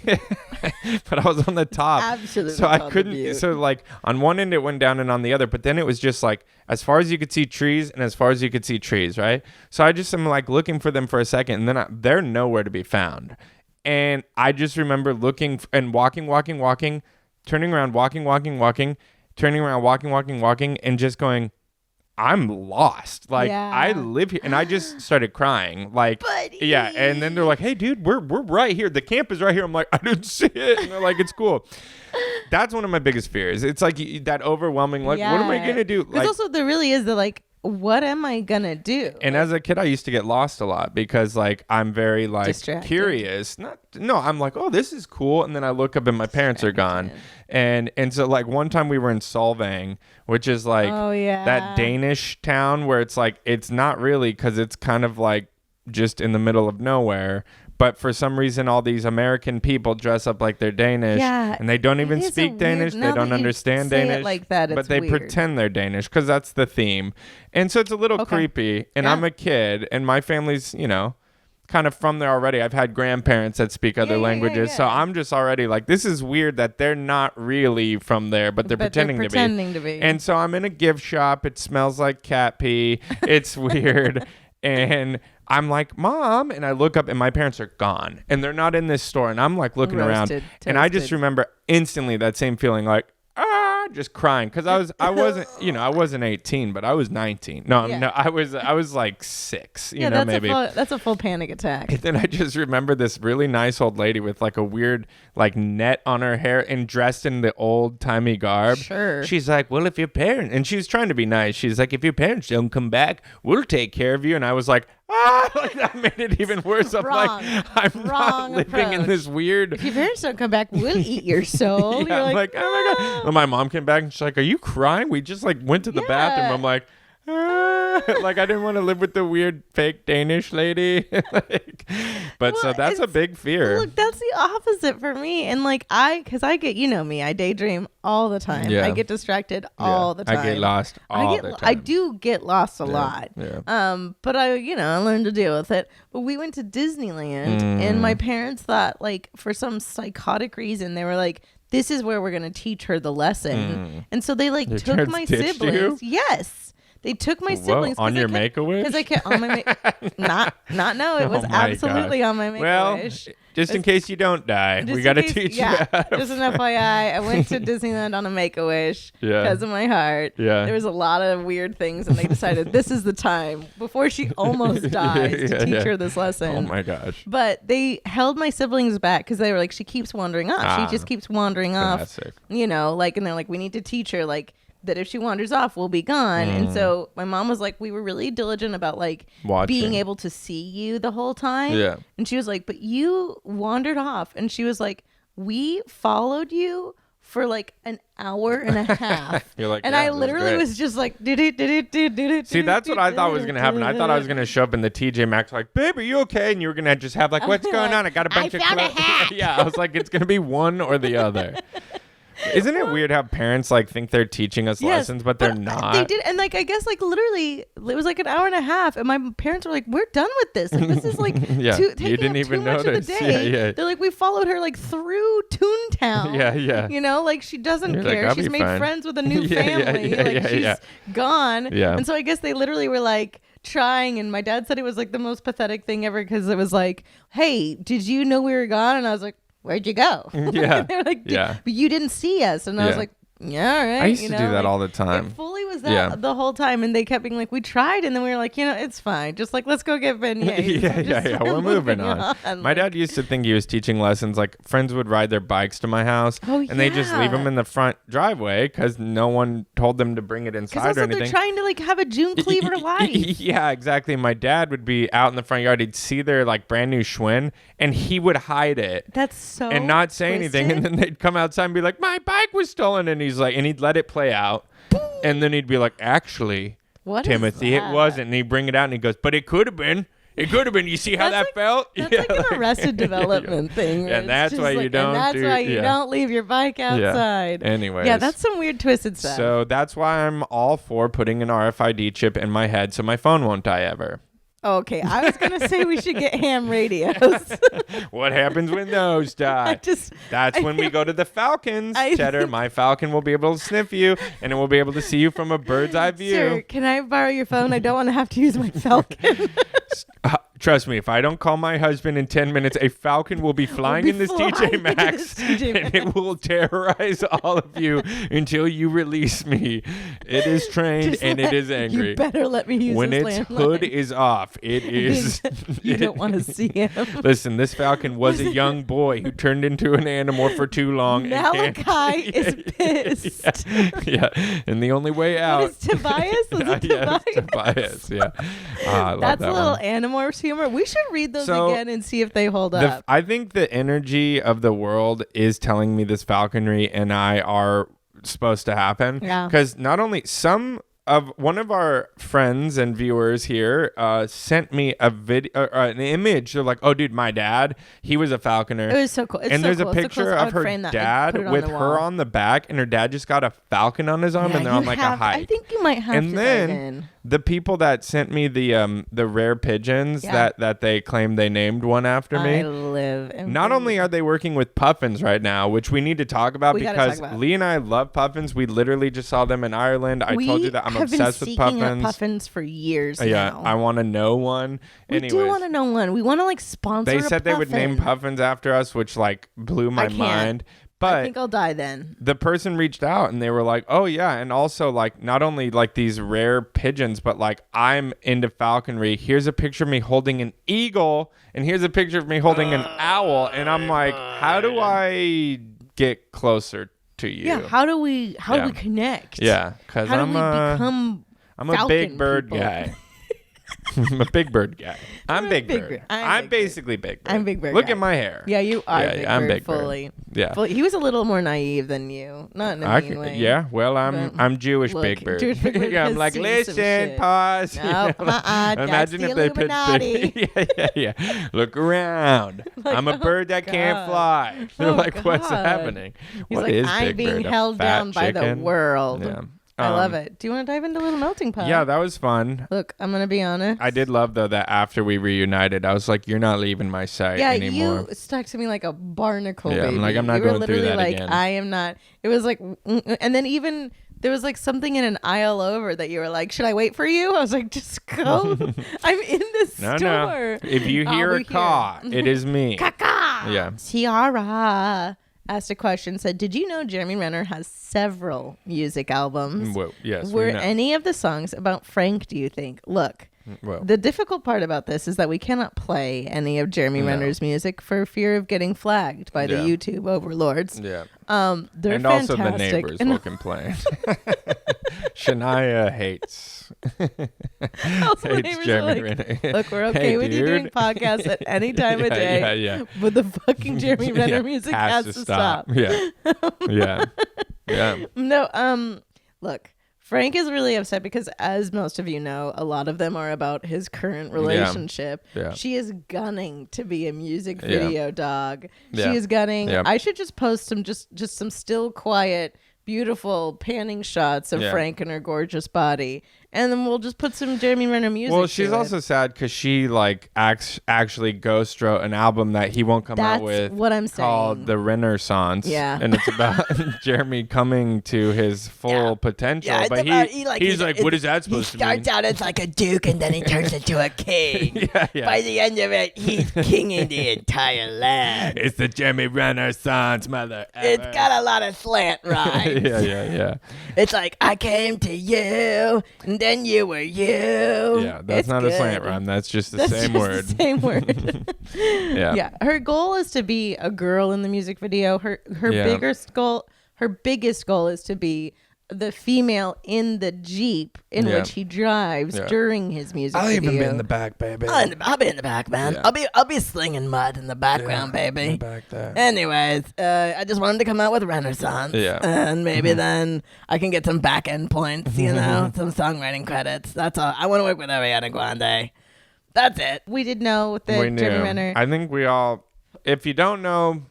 But I was on the top. Absolutely. So I couldn't. So like on one end it went down and on the other, but then it was just like as far as you could see trees and as far as you could see trees, right? So I just am like looking for them for a second, and then they're nowhere to be found. And I just remember looking and walking, turning around, walking, turning around, walking, and just going, I'm lost. Like I live here, and I just started crying. Like, buddy. Yeah. And then they're like, "Hey, dude, we're right here. The camp is right here." I'm like, "I didn't see it." And they're like, "It's cool." That's one of my biggest fears. It's like that overwhelming. Like, what am I gonna do? Because also there really is the like, what am I gonna do? And as a kid, I used to get lost a lot because like I'm very like distracted. Curious. I'm like, oh, this is cool, and then I look up and my parents are gone. And so like one time we were in Solvang, which is like that Danish town where it's like it's not really because it's kind of like just in the middle of nowhere. But for some reason, all these American people dress up like they're Danish, and they don't even speak Danish. They don't understand Danish, like that, but they pretend they're Danish because that's the theme. And so it's a little creepy. And I'm a kid, and my family's, kind of from there already. I've had grandparents that speak other languages, so I'm just already like, this is weird that they're not really from there, but they're pretending to be. And so I'm in a gift shop. It smells like cat pee. It's weird. And I'm like, Mom, and I look up and my parents are gone and they're not in this store. And I'm like looking around and I just remember instantly that same feeling like, just crying because I wasn't 18, but I was 19. No, I was like 6. Maybe that's a full panic attack. And then I just remember this really nice old lady with like a weird like net on her hair and dressed in the old timey garb. Sure. She's like, well, if your parents, and she was trying to be nice. She's like, if your parents don't come back, we'll take care of you. And I was like, like that made it even worse. I'm wrong not living in this weird. If your parents don't come back, we'll eat your soul. Yeah, I'm like, oh my god. And my mom came back and she's like, are you crying? We just like went to the bathroom. I'm like, like I didn't want to live with the weird fake Danish lady. So that's a big fear. Look, that's the opposite for me. And like because I get, me, I daydream all the time. I get distracted all the time. I get lost all the time. I do get lost a lot. Yeah. But I learned to deal with it. But we went to Disneyland and my parents thought like for some psychotic reason they were like, this is where we're going to teach her the lesson. And so they like took my siblings. Yes. they took my siblings. On your Make-A-Wish? Because I can't, on my, no, it was absolutely on my Make-A-Wish. Well, just in case you don't die, we got to teach you how to just an FYI, I went to Disneyland on a Make-A-Wish because of my heart. Yeah. There was a lot of weird things, and they decided this is the time before she almost dies to teach her this lesson. Oh my gosh. But they held my siblings back because they were like, she keeps wandering off. She just keeps wandering off. You know, like, and they're like, we need to teach her, like, that if she wanders off, we'll be gone. And so my mom was like, we were really diligent about like being able to see you the whole time. Yeah. And she was like, but you wandered off. And she was like, we followed you for like an hour and a half. You're like, and I literally was just like, see, that's what I thought was going to happen. I thought I was going to show up in the TJ Maxx like, babe, are you okay? And you were going to just have like, what's going on? I got a bunch of clothes. Yeah. I was like, it's going to be one or the other. Isn't it weird how parents like think they're teaching us lessons, but they're not? They did, and like I guess like literally it was like an hour and a half, and my parents were like, "We're done with this. Like, this is like you didn't even notice. Much of the day." Yeah. They're like, "We followed her like through Toontown." Yeah. You know, like she doesn't You're care. Like, she's made friends with a new family. She's gone. Yeah. And so I guess they literally were like trying, and my dad said it was like the most pathetic thing ever because it was like, "Hey, did you know we were gone?" And I was like, "Where'd you go?" Yeah. They were like, but you didn't see us. And I was like, yeah, all right. I used to do that all the time. It fully was that the whole time. And they kept being like, we tried. And then we were like, it's fine. Just like, let's go get beignets. Yeah. We're moving on. My dad used to think he was teaching lessons. Like friends would ride their bikes to my house. And they just leave them in the front driveway because no one told them to bring it inside or anything. They're trying to like have a June Cleaver life. Yeah, exactly. My dad would be out in the front yard. He'd see their like brand new Schwinn and he would hide it. That's so and not say anything. And then they'd come outside and be like, my bike was stolen. And he's like, and he'd let it play out. And then he'd be like, actually, Timothy, it wasn't. And he'd bring it out and he goes, but it could have been. It could have been. You see how that felt? That's like an Arrested Development thing. And that's why you don't. And that's why you don't leave your bike outside. Yeah. Anyways. Yeah, that's some weird twisted stuff. So that's why I'm all for putting an RFID chip in my head so my phone won't die ever. Okay, I was going to say we should get ham radios. What happens when those die? That's when we go to the Falcons, Cheddar. My Falcon will be able to sniff you, and it will be able to see you from a bird's eye view. Sir, can I borrow your phone? I don't want to have to use my Falcon. Trust me, if I don't call my husband in 10 minutes, a Falcon will be flying in this TJ Maxx, and it will terrorize all of you until you release me. It is trained and it is angry. You better let me use when this its landline. hood is off. It is. You don't want to see him. Listen, this Falcon was a young boy who turned into an animal for too long. Malachi is pissed. Yeah, and the only way out. What is Tobias? Was it Tobias? Tobias. Yeah, I love that's that a little one. humor. We should read those again and see if they hold up. I think the energy of the world is telling me this Falconry and I are supposed to happen. Yeah. Because not only one of our friends and viewers here sent me a video, an image. They're like, "Oh, dude, my dad, he was a falconer." It was so cool. And there's a picture of her dad with her on the back, and her dad just got a falcon on his arm, and they're on like a hike. I think you might have to. And then the people that sent me the rare pigeons that they claim they named one after me. Not only are they working with puffins right now, which we need to talk about because Lee and I love puffins. We literally just saw them in Ireland. I told you that I'm obsessed with puffins. Puffins for years yeah, now. I want to know one. We do want to know one. We want to like sponsor. They said they would name puffins after us, which like blew my mind. But I think I'll die then. The person reached out and they were like, "Oh yeah, and also like not only like these rare pigeons, but like I'm into falconry. Here's a picture of me holding an eagle, and here's a picture of me holding an owl." And I'm like, "How do I get closer to you?" Yeah, how do we connect? Yeah, because I'm a big bird guy. I'm a big bird guy. I'm Big Bird. I'm basically Big Bird. I'm Big Bird. Look at my hair. Yeah, you are Big Bird. I'm Big Bird. Fully. Yeah. He was a little more naive than you. Not in a mean way. Yeah, well, I'm Jewish Big Bird. Jewish Big Bird. Yeah, I'm like, listen, pause. No, imagine if they put yeah. Look around. Like, I'm a bird that can't fly. They're like, what's happening? He's what like, is I'm Big being Bird? held down by the world. Yeah. I love it. Do you want to dive into Little Melting Pot? Yeah, that was fun. Look, I'm going to be honest. I did love, though, that after we reunited, I was like, you're not leaving my sight anymore. Yeah, you stuck to me like a barnacle, yeah, baby. I'm like, I'm not going through that again. I am not. It was like, and then even there was like something in an aisle over that you were like, should I wait for you? I was like, just go. I'm in the store. No. If you hear a caw, it is me. Caca. Yeah. Tiara asked a question, said, did you know Jeremy Renner has several music albums? Well, yes. Were any of the songs about Frank, do you think? Look. Well, the difficult part about this is that we cannot play any of Jeremy Renner's music for fear of getting flagged by the YouTube overlords. Yeah. They're and fantastic. Also the neighbors will complain. Shania hates Jeremy Renner. Look, we're okay with you doing podcasts at any time of day. Yeah. But the fucking Jeremy Renner music has to stop. Yeah. Yeah. No, look. Frank is really upset because, as most of you know, a lot of them are about his current relationship. Yeah. She is gunning to be a music video dog. Yeah. She is gunning. Yeah. I should just post some just some still, quiet, beautiful panning shots of Frank and her gorgeous body. And then we'll just put some Jeremy Renner music. Well, she's also sad because she like actually ghost wrote an album that he won't come out with. What I'm saying. Called The Renaissance. Yeah. And it's about Jeremy coming to his full potential. Yeah, but he's like, what is that supposed to mean? He starts out as like a duke and then he turns into a king. Yeah. By the end of it, he's kinging the entire land. It's the Jeremy Renaissance, mother. It's got a lot of slant rhymes. Yeah. It's like, I came to you, and then you were you. Yeah, that's It's not good. a slant rhyme. That's just the That's same just word. The same word. Yeah. Her goal is to be a girl in the music video. Her biggest goal is to be the female in the Jeep in which he drives during his music video. I'll even be in the back, baby. I'll be in the back, man. Yeah. I'll be slinging mud in the background, In baby. the back there. Anyways, I just wanted to come out with Renaissance. Yeah. And maybe then I can get some back end points, some songwriting credits. That's all. I want to work with Ariana Grande. That's it. We did know that We knew. Jeremy Renner. I think we all, if you don't know,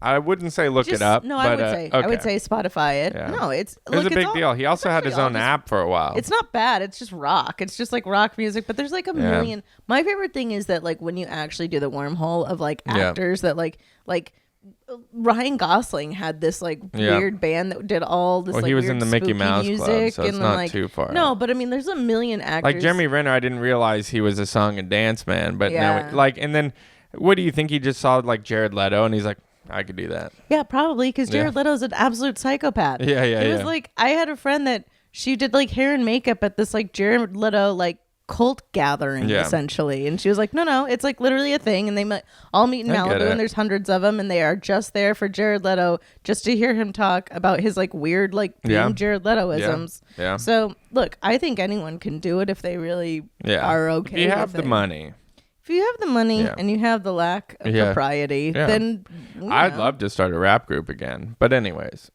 I wouldn't say look it up. No, but, I would say Spotify it. Yeah. No, it was a big deal. He also had his own app for a while. It's not bad. It's just rock. It's just like rock music, but there's like a million. My favorite thing is that like when you actually do the wormhole of like actors that like Ryan Gosling had this like weird band that did all this. Well, like, he was weird in the Mickey Mouse music Club, so it's and not like, too far. No, but I mean, there's a million actors. Like Jeremy Renner, I didn't realize he was a song and dance man, but now and then what do you think? He just saw like Jared Leto and he's like, I could do that. Yeah, probably because Jared Leto's an absolute psychopath. It was like I had a friend that she did like hair and makeup at this like Jared Leto like cult gathering essentially, and she was like, no, it's like literally a thing, and they all meet in Malibu, and there's hundreds of them, and they are just there for Jared Leto just to hear him talk about his like weird like Jared Leto-isms. Yeah. So look, I think anyone can do it if they really are okay. If you have with the money. If you have the money and you have the lack of propriety, then I'd love to start a rap group again. But anyways,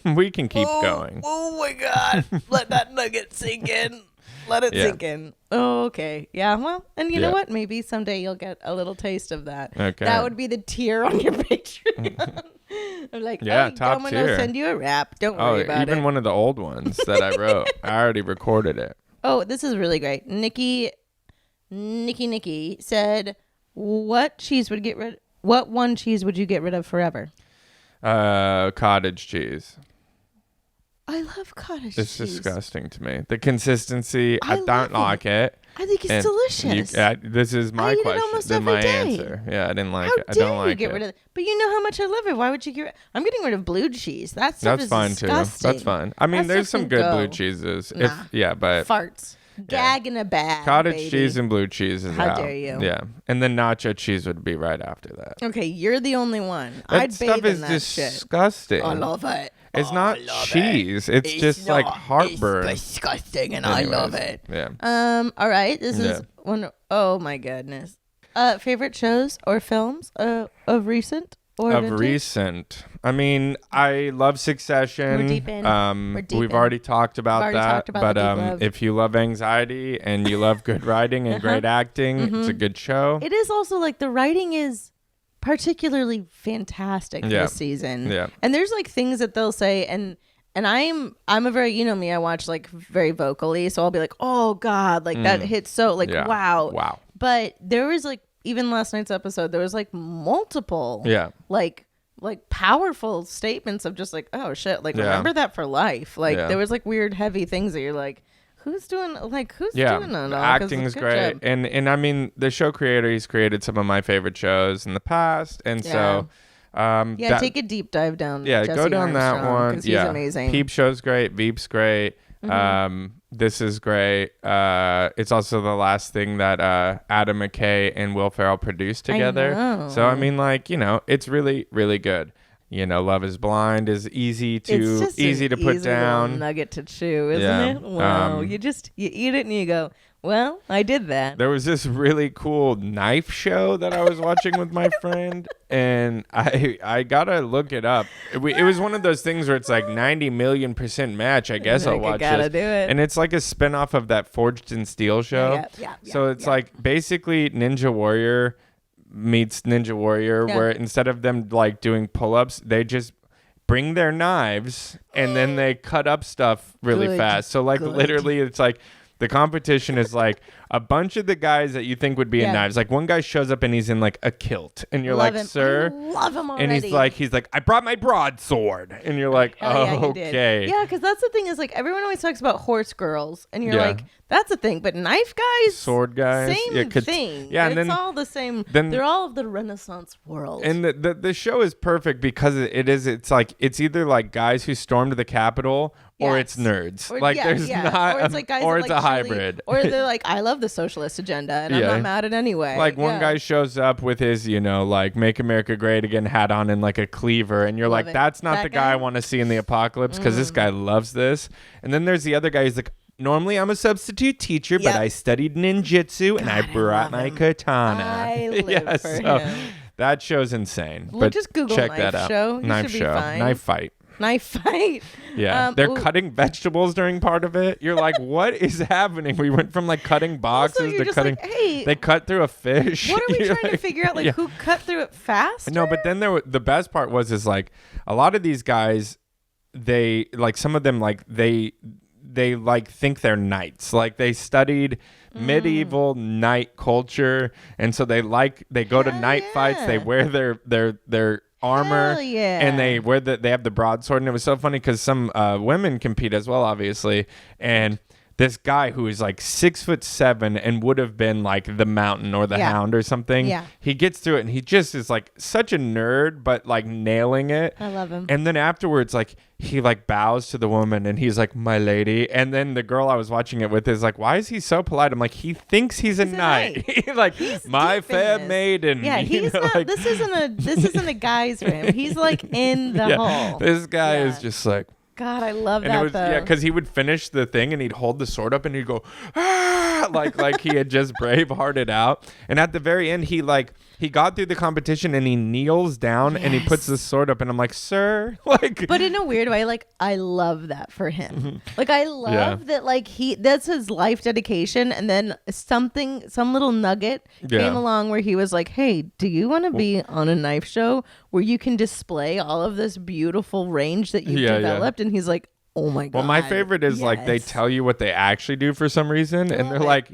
we can keep going. Oh my God. Let that nugget sink in. Let it sink in. Oh, okay. Yeah. Well, and you know what? Maybe someday you'll get a little taste of that. Okay. That would be the tier on your Patreon. I'm like, top Delman, tier. I'll send you a rap. Don't worry about it. Even one of the old ones that I wrote. I already recorded it. Oh, this is really great. Nikki said, what one cheese would you get rid of forever? Cottage cheese. I love cottage cheese. It's disgusting to me. The consistency, I don't like it. I think it's delicious. This is my question. This is my answer. Yeah, I didn't like it. I don't like it. But you know how much I love it. Why would you get? I'm getting rid of blue cheese. That's fine disgusting. too. That's fine. I mean, there's some good blue cheeses. Nah. But farts. Gag in a bag. Cottage cheese and blue cheese is How dare you? Yeah, and then nacho cheese would be right after that. Okay, you're the only one. That I'd stuff bathe is in that disgusting. shit. I love it. It's not cheese. It's just like heartburn. It's disgusting, and I love it. Yeah. All right. This is one. Oh my goodness. Favorite shows or films of recent or of vintage? recent. I mean, I love Succession. We're deep in. We've already talked about that. But if you love anxiety and you love good writing and great acting, it's a good show. It is also like the writing is particularly fantastic this season. Yeah. And there's like things that they'll say and I'm a very, you know me, I watch like very vocally, so I'll be like, oh God, like that hits so like wow. But there was like even last night's episode, there was like multiple like powerful statements of just like, oh shit, like remember that for life. Like there was like weird heavy things that you're like, who's doing doing that? Acting's great. And I mean, the show creator, he's created some of my favorite shows in the past. And so take a deep dive down. Yeah, Jesse go down that one. He's amazing. Peep Show's great. Veep's great. This is great. It's also the last thing that Adam McKay and Will Ferrell produced together. So I mean, like, you know, it's really, really good. You know, Love Is Blind is easy to put down. Nugget to chew, isn't it? Wow. You eat it and you go, well, I did that. There was this really cool knife show that I was watching with my friend, and I gotta look it up. It was one of those things where it's like 90 million% match. I guess I'll watch it. Gotta do it. And it's like a spinoff of that Forged in Steel show. So it's like basically Ninja Warrior meets Ninja Warrior, where instead of them like doing pull-ups, they just bring their knives and then they cut up stuff really fast. So like literally it's like the competition is like a bunch of the guys that you think would be in knives. Like one guy shows up and he's in like a kilt, and you're like, sir, I love him already. And he's like, I brought my broadsword, and you're like, oh, okay, yeah, because that's the thing is like everyone always talks about horse girls, and you're like, that's the thing, but knife guys, sword guys, same thing. Yeah, and it's all the same. They're all of the Renaissance world. And the show is perfect because it's like it's either like guys who stormed the Capitol. Or it's nerds. There's not, or it's like guys or that it's like a hybrid. Or they're like, I love the socialist agenda, and I'm not mad at anyway. Like one guy shows up with his, you know, like Make America Great Again hat on and like a cleaver, and you're like, that's not the guy I want to see in the apocalypse because this guy loves this. And then there's the other guy who's like, normally I'm a substitute teacher, but I studied ninjutsu and I brought my katana. I live for him. That show's insane. Well, but just Google check knife that out. show. Knife show. Fine. Knife fight. Knife fight. Yeah. They're cutting vegetables during part of it. You're like, what is happening? We went from like cutting boxes to cutting. Like, hey, they cut through a fish. What are we trying to figure out? Like who cut through it fast? No, but then the best part is like a lot of these guys, they like some of them like they like think they're knights. Like they studied medieval knight culture, and so they go to knight fights. They wear their armor and they have the broadsword, and it was so funny because some women compete as well, obviously, and this guy who is like 6'7" and would have been like the Mountain or the Hound or something, he gets through it and he just is like such a nerd but like nailing it. I love him. And then afterwards, like he like bows to the woman and he's like, my lady. And then the girl I was watching it with is like, why is he so polite? I'm like, he thinks he's a knight. Like, he's my fair maiden. Yeah, he's not. Like, this isn't a guise for him. He's like in the hole. This guy is just like. God, I love and that. It was, though. because he would finish the thing and he'd hold the sword up and he'd go, ah, like he had just bravehearted out. And at the very end, he got through the competition and he kneels down and he puts the sword up, and I'm like, sir, like. But in a weird way, like I love that for him. Like I love that, like that's his life dedication, and then some little nugget came along where he was like, hey, do you want to be on a knife show where you can display all of this beautiful range that you've developed? And he's like, oh my God. Well, my favorite is like they tell you what they actually do for some reason, and they're like,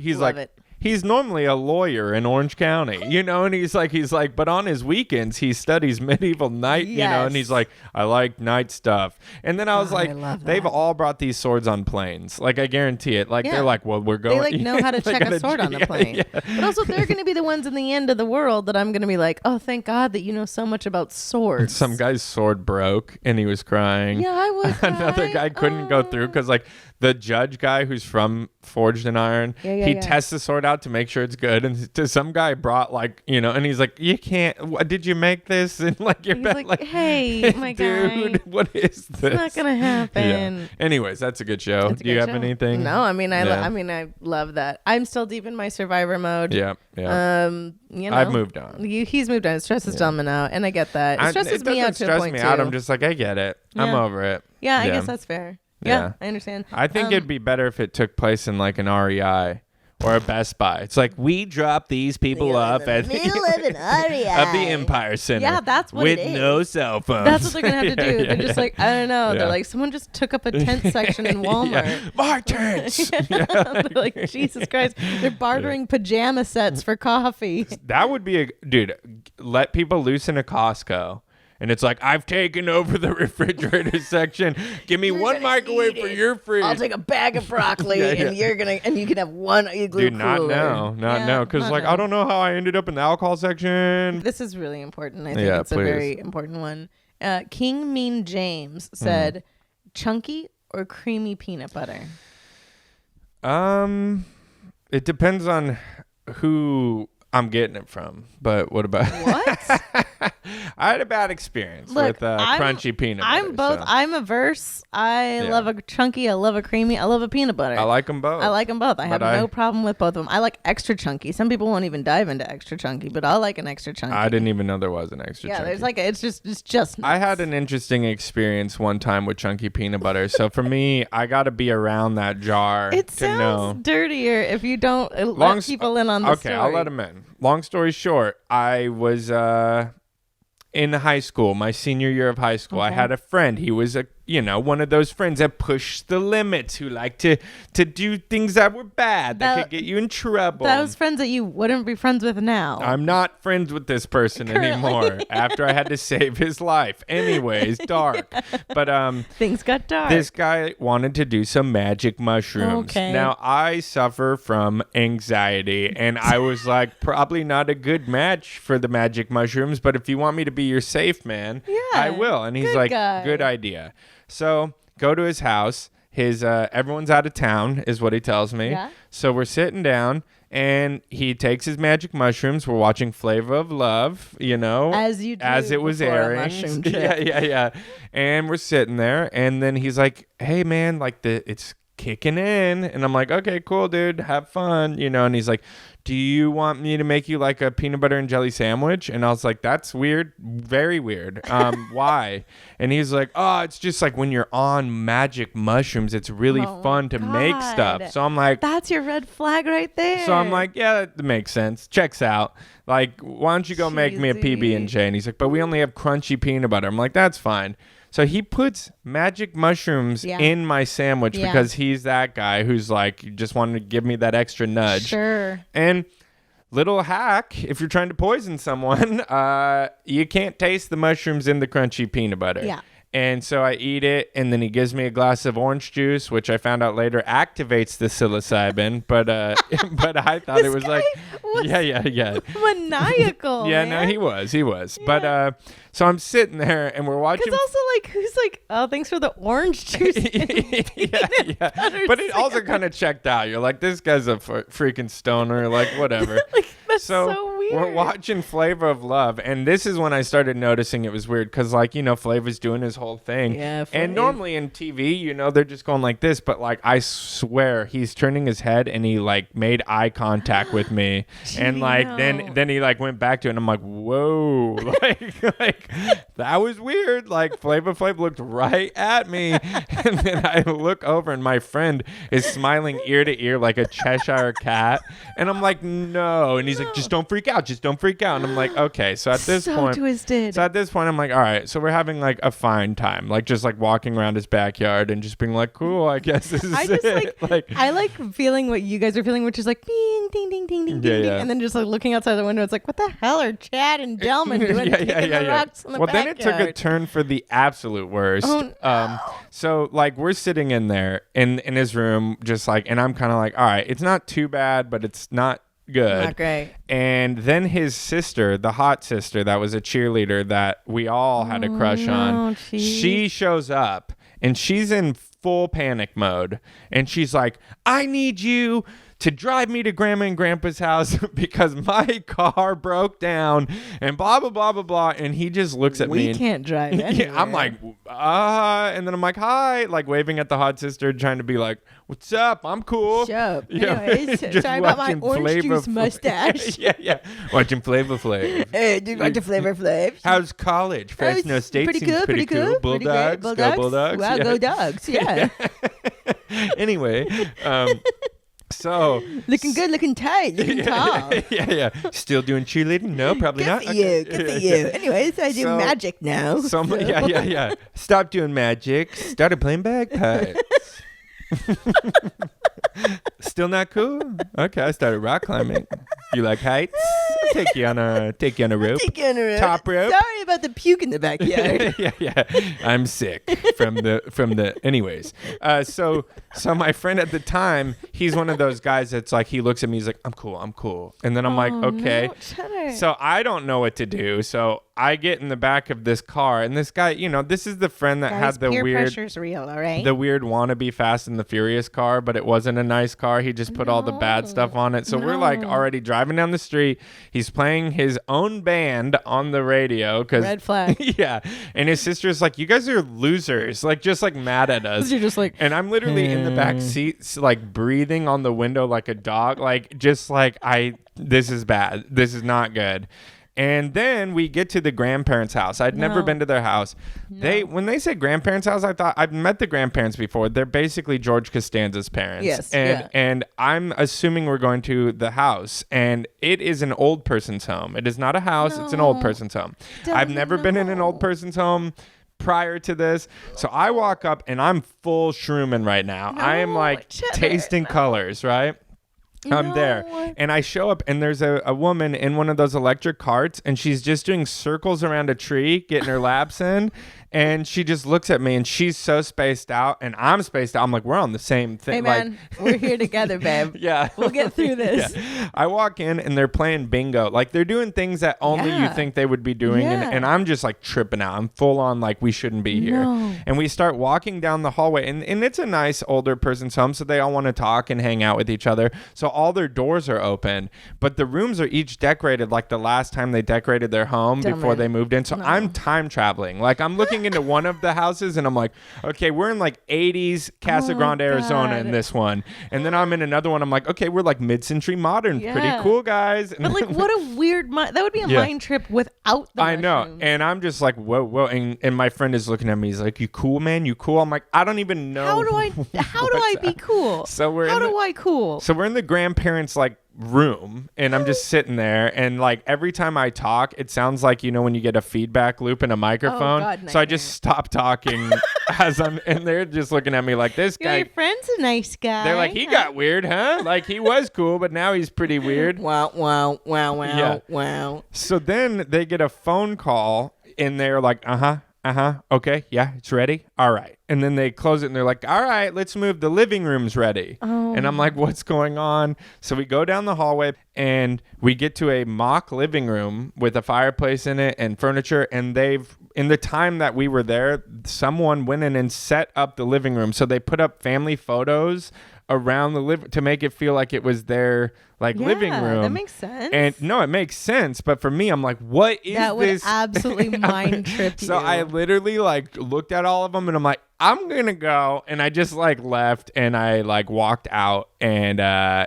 he's normally a lawyer in Orange County, you know, and he's like, but on his weekends he studies medieval knight, you know, and he's like, I like knight stuff. And then I was like, they've all brought these swords on planes. Like, I guarantee it. Like, they're like, well, we're going. They like know how to check a sword on a plane. But also, they're going to be the ones in the end of the world that I'm going to be like, oh, thank God that you know so much about swords. Some guy's sword broke and he was crying. Yeah, I was. Another guy couldn't go through because like the judge guy who's from Forged in Iron, he tests the sword out to make sure it's good, and to some guy brought like, you know, and he's like, you can't, did you make this? And like you're like, hey, my dude, what is this? It's not gonna happen. Anyways, that's a good show. Do you have anything? No, I mean I love that. I'm still deep in my survivor mode. Yeah. You know, I've moved on. He's moved on. It stresses Delman out, and I get that. It stresses me out to a point too. I'm just like, I get it. I'm over it. Yeah, I guess that's fair. Yeah, I understand. I think it'd be better if it took place in like an REI or a Best Buy. It's like, we drop these people off at the middle of an REI of the Empire Center. Yeah, that's what with it is. No cell phones. That's what they're gonna have to do. They're just like, I don't know. They're like, someone just took up a tent section in Walmart. My tents. They're like, Jesus Christ. They're bartering pajama sets for coffee. That would be dude. Let people loose in a Costco. and it's like, I've taken over the refrigerator section. Give me one microwave for your fridge. I'll take a bag of broccoli, and you can have one igloo Dude, cooler. not now, because I don't know how I ended up in the alcohol section. This is really important. I think it's a very important one. King Mean James said, chunky or creamy peanut butter? It depends on who I'm getting it from, but what about what? I had a bad experience with crunchy peanut butter. I'm both. I'm averse. I love a chunky. I love a creamy. I love a peanut butter. I like them both. I have no problem with both of them. I like extra chunky. Some people won't even dive into extra chunky, but I like an extra chunky. I didn't even know there was an extra chunky. Yeah, there's it's just nuts. I had an interesting experience one time with chunky peanut butter. So for me, I got to be around that jar it to sounds know. Dirtier if you don't let people in on the story. Okay, I'll let them in. Long story short, I was in high school, my senior year of high school. I had a friend. He was one of those friends that push the limits, who like to do things that were bad, that could get you in trouble. Those friends that you wouldn't be friends with now. I'm not friends with this person anymore after I had to save his life. Anyways, dark. But things got dark. This guy wanted to do some magic mushrooms. Okay. Now, I suffer from anxiety, and I was like, probably not a good match for the magic mushrooms, but if you want me to be your safe man, I will. And he's like, good idea. So go to his house. His everyone's out of town is what he tells me. Yeah. So we're sitting down, and he takes his magic mushrooms. We're watching Flavor of Love, as you do, as it was airing. Yeah. And we're sitting there, and then he's like, "Hey man, like it's kicking in," and I'm like, "Okay, cool, dude, have fun," And he's like, "Do you want me to make you like a peanut butter and jelly sandwich?" And I was like, "That's weird, very weird. Why?" And he's like, "Oh, it's just like when you're on magic mushrooms, it's really fun to make stuff." So I'm like, "That's your red flag right there." So I'm like, "Yeah, that makes sense. Checks out. Like, why don't you go make me a PB&J?" And he's like, "But we only have crunchy peanut butter." I'm like, "That's fine." So he puts magic mushrooms in my sandwich because he's that guy who's like, just wanted to give me that extra nudge. Sure. And little hack, if you're trying to poison someone, you can't taste the mushrooms in the crunchy peanut butter. Yeah. And so I eat it, and then he gives me a glass of orange juice, which I found out later activates the psilocybin. But but I thought it was like, yeah, maniacal. Yeah, man. no, he was. Yeah. But so I'm sitting there, and we're watching. Because also, like, who's like, "Oh, thanks for the orange juice." yeah. But it also kind of checked out. You're like, this guy's a freaking stoner. Like, whatever. Like, that's so weird. We're watching Flavor of Love, and this is when I started noticing it was weird because, like, Flavor's doing his whole thing. Yeah. And normally in TV, they're just going like this, but like I swear he's turning his head, and he like made eye contact with me, and like then he like went back to it, and I'm like, whoa, like that was weird. Like Flavor Flav looked right at me, and then I look over, and my friend is smiling ear to ear like a Cheshire cat, and I'm like, no, and he's like, just don't freak out, and I'm like, okay. So at this point, twisted. So at this point, I'm like, all right. So we're having like a fine time, like just like walking around his backyard and just being like, cool, I guess this is it. I like feeling what you guys are feeling, which is like ding, ding, ding, ding, ding, ding, and then just like looking outside the window, it's like, what the hell are Chad and Delman doing? The rocks in the well, backyard? Then it took a turn for the absolute worst. Oh, no. So like we're sitting in there in his room, just like, and I'm kind of like, all right, it's not too bad, but it's not good. Not great. And then his sister, the hot sister that was a cheerleader that we all had a crush on, she shows up, and she's in full panic mode, and she's like, "I need you to drive me to Grandma and Grandpa's house because my car broke down," and blah, blah, blah, blah, blah. And he just looks at me. We can't drive anywhere. Yeah, I'm like, and then I'm like, hi, like waving at the hot sister, trying to be like, what's up? I'm cool. Shut up. Anyways, sorry about my orange juice mustache. Yeah. Watching Flavor Flav. Hey, do you like the Flavor Flav? How's college? Fresno State pretty seems pretty cool. Bulldogs. Go Bulldogs. Wow, go Dogs. Yeah. Anyway, so looking good, looking tight, looking tall. Yeah. Still doing cheerleading? No, probably good not. For you. Good for you. Anyways, I do magic now. Yeah. Stopped doing magic. Started playing bagpipes. Still not cool? Okay, I started rock climbing. You like heights? I'll take you on a rope. Take you on a rope. Top rope. Sorry about the puke in the backyard. yeah. I'm sick from the. Anyways, so my friend at the time, he's one of those guys that's like, he looks at me, he's like, I'm cool, and then I'm like, okay. No, so I don't know what to do. So I get in the back of this car, and this guy, this is the friend that had the peer weird. pressure's real, all right? The weird wannabe Fast and the Furious car, but it wasn't a nice car. He just put all the bad stuff on it. So we're like already driving down the street. He's playing his own band on the radio. Red flag. Yeah. And his sister's like, you guys are losers. Like, just like mad at us. You're just like, and I'm literally in the back seat, like breathing on the window like a dog. Like, just like, this is bad. This is not good. And then we get to the grandparents' house. I'd never been to their house. When they say grandparents' house, I thought I've met the grandparents before. They're basically George Costanza's parents. Yes. And I'm assuming we're going to the house. And it is an old person's home. It is not a house. It's an old person's home. I've never been in an old person's home prior to this. So I walk up and I'm full shrooming right now. I am like tasting colors, right? I'm there, and I show up, and there's a woman in one of those electric carts, and she's just doing circles around a tree, getting her laps in, and she just looks at me, and she's so spaced out, and I'm spaced out. I'm like, we're on the same thing. Hey, man, we're here together, babe. Yeah. We'll get through this. Yeah. I walk in, and they're playing bingo. Like, they're doing things that only you think they would be doing, and I'm just, like, tripping out. I'm full on, like, we shouldn't be here. And we start walking down the hallway, and it's a nice older person's home, so they all want to talk and hang out with each other. So all their doors are open, but the rooms are each decorated like the last time they decorated their home before they moved in. So I'm time traveling. Like, I'm looking into one of the houses, and I'm like, okay, we're in like 80s Casa Grande, Arizona in this one. And then I'm in another one. I'm like, okay, we're like mid-century modern. Pretty cool, guys. But like, what a weird that would be a mind trip without the I know. And I'm just like, whoa. And my friend is looking at me. He's like, you cool, man? You cool? I'm like, I don't even know. How do I be cool? So we're cool? So we're in the grandparents' like room, and I'm just sitting there, and like every time I talk, it sounds like, when you get a feedback loop in a microphone. God, so I just stop talking as I'm, and they're just looking at me like, this guy. Your friend's a nice guy. They're like, he got weird, huh? Like, he was cool, but now he's pretty weird. Wow. So then they get a phone call, and they're like, okay, yeah, it's ready. All right. And then they close it, and they're like, all right, let's move. The living room's ready. And I'm like, what's going on? So we go down the hallway, and we get to a mock living room with a fireplace in it and furniture. And in the time that we were there, someone went in and set up the living room. So they put up family photos around the to make it feel like it was their living room. That makes sense. And no, it makes sense. But for me, I'm like, what is that this? Would absolutely mind trip you. So I literally looked at all of them, and I'm like, I'm gonna go. And I just left, and I walked out, and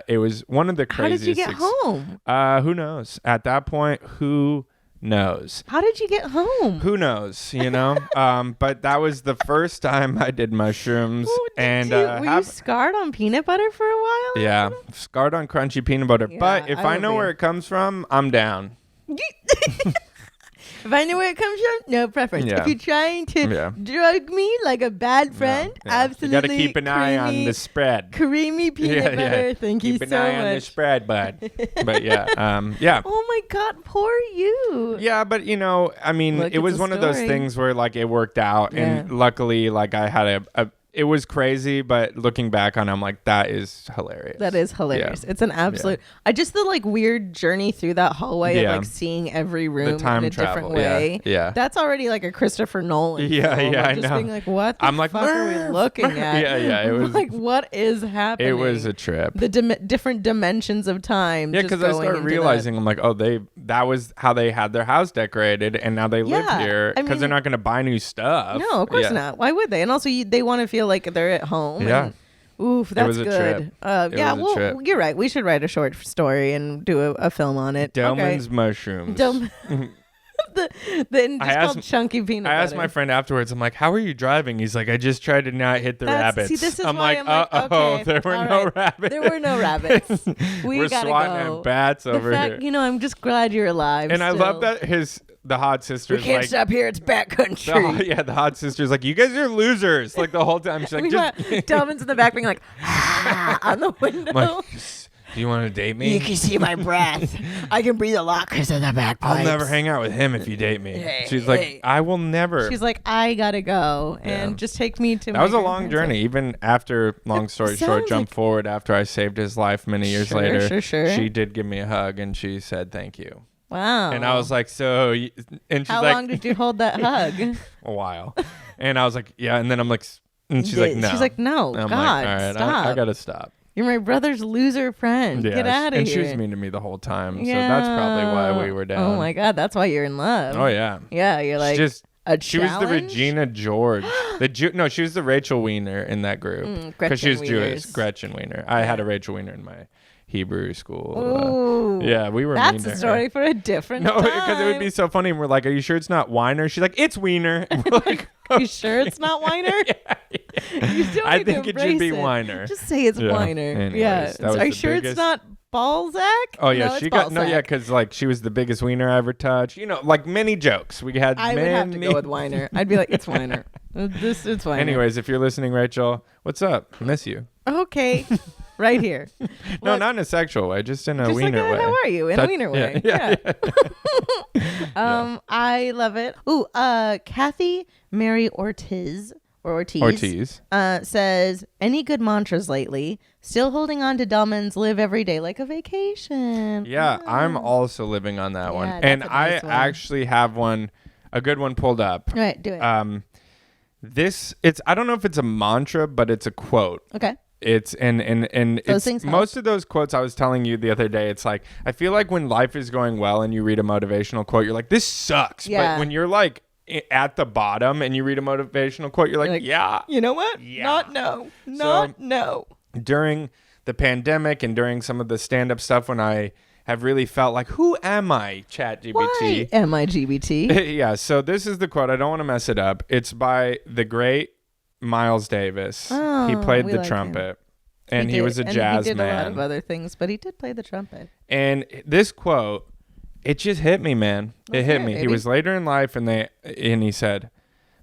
it was one of the craziest. How did you get home? Who knows? At that point, who knows? How did you get home? Who knows? But that was the first time I did mushrooms. Were you scarred on peanut butter for a while? Yeah, scarred on crunchy peanut butter. Yeah, but if I know where it comes from, I'm down. If I know where it comes from, no preference. Yeah. If you're trying to drug me like a bad friend, absolutely. You got to keep an eye on the spread. Creamy peanut butter. Thank you so much. Keep an eye on the spread, bud. But yeah. Oh my God, poor you. Yeah, but it was one of those things where it worked out, and luckily, I had it was crazy, but looking back on it, I'm like, that is hilarious. That is hilarious. Yeah. It's an absolute. I just the weird journey through that hallway of seeing every room in a different way. Yeah. That's already a Christopher Nolan. Yeah, film. I just know. Being like, what the fuck are we looking at? Yeah. It was what is happening? It was a trip. The different dimensions of time. Yeah, because I started realizing, I'm like, that was how they had their house decorated, and now they live here because they're not going to buy new stuff. No, of course not. Why would they? And also, they want to feel like they're at home. Yeah. And, oof, that's good. You're right. We should write a short story and do a film on it. Delman's mushrooms. called chunky peanut butter. I asked my friend afterwards, I'm like, how are you driving? He's like, I just tried to not hit the rabbits. See, this is I'm why like, I'm like, okay, there were no rabbits. There were no rabbits. We're gotta swatting go. at bats over here. I'm just glad you're alive. And still. I love that the hot sister's We can't stop here. It's backcountry. The hot sister's like, you guys are losers. Like the whole time. She's like, Delman's in the back being like, on the window. Like, do you want to date me? You can see my breath. I can breathe a lot because of the back pipes. I'll never hang out with him if you date me. She's like, I will never. She's like, I gotta go and just take me to. That was a long journey. Even after, long story short, jump forward after I saved his life many years later. She did give me a hug and she said thank you. Wow. And I was like, so, and she's how like, long did you hold that hug? A while. And I was like, yeah. And then I'm like, and she's like, no. She's like, no. And I'm God, like, all right, stop. I gotta stop. You're my brother's loser friend. Yeah, Get out of here. And she was mean to me the whole time. So that's probably why we were down. Oh my God, that's why you're in love. Oh yeah. Yeah, you're like she was the Regina George. No, she was the Rachel Wiener in that group. Because she was Jewish. Gretchen Wiener. I had a Rachel Wiener in my Hebrew school. Ooh, yeah, we were that's mean to a story her. for a different time. No, because it would be so funny. And we're like, are you sure it's not Weiner? She's like, it's Wiener. And we're like, you sure it's not Weiner? You still I need to think it should be embrace it. Weiner. Just say it's Weiner. Anyways, yeah. Are you sure it's not Balzac? Oh yeah, no, she got because like she was the biggest wiener I ever touched. Like many jokes we had. I would have to go with Weiner. I'd be like, it's Weiner. It's Weiner. Anyways, if you're listening, Rachel, what's up? I miss you. Okay, right here. No, not in a sexual way, just in a just wiener way. How are you? In a wiener way. Yeah. I love it. Ooh, Kathy Mary Ortiz. Says, any good mantras lately? Still holding on to Delman's live every day like a vacation. Yeah, I'm also living on that one. That's And a I nice one. actually have a good one pulled up. All right, do it. I don't know if it's a mantra, but it's a quote. Okay. It's and those it's most of those quotes I was telling you the other day. It's like, I feel like when life is going well and you read a motivational quote, you're like, this sucks. Yeah. But when you're like at the bottom and you read a motivational quote, you're like, yeah. You know what? Yeah. No. During the pandemic and during some of the stand-up stuff, when I have really felt like, who am I, ChatGPT? Why am I GBT? Yeah, so this is the quote. I don't want to mess it up. It's by the great Miles Davis. He played the trumpet. And he was a jazz man. He did a lot of other things, but he did play the trumpet. And this quote, it just hit me, man. It hit me. Baby. He was later in life, and he said,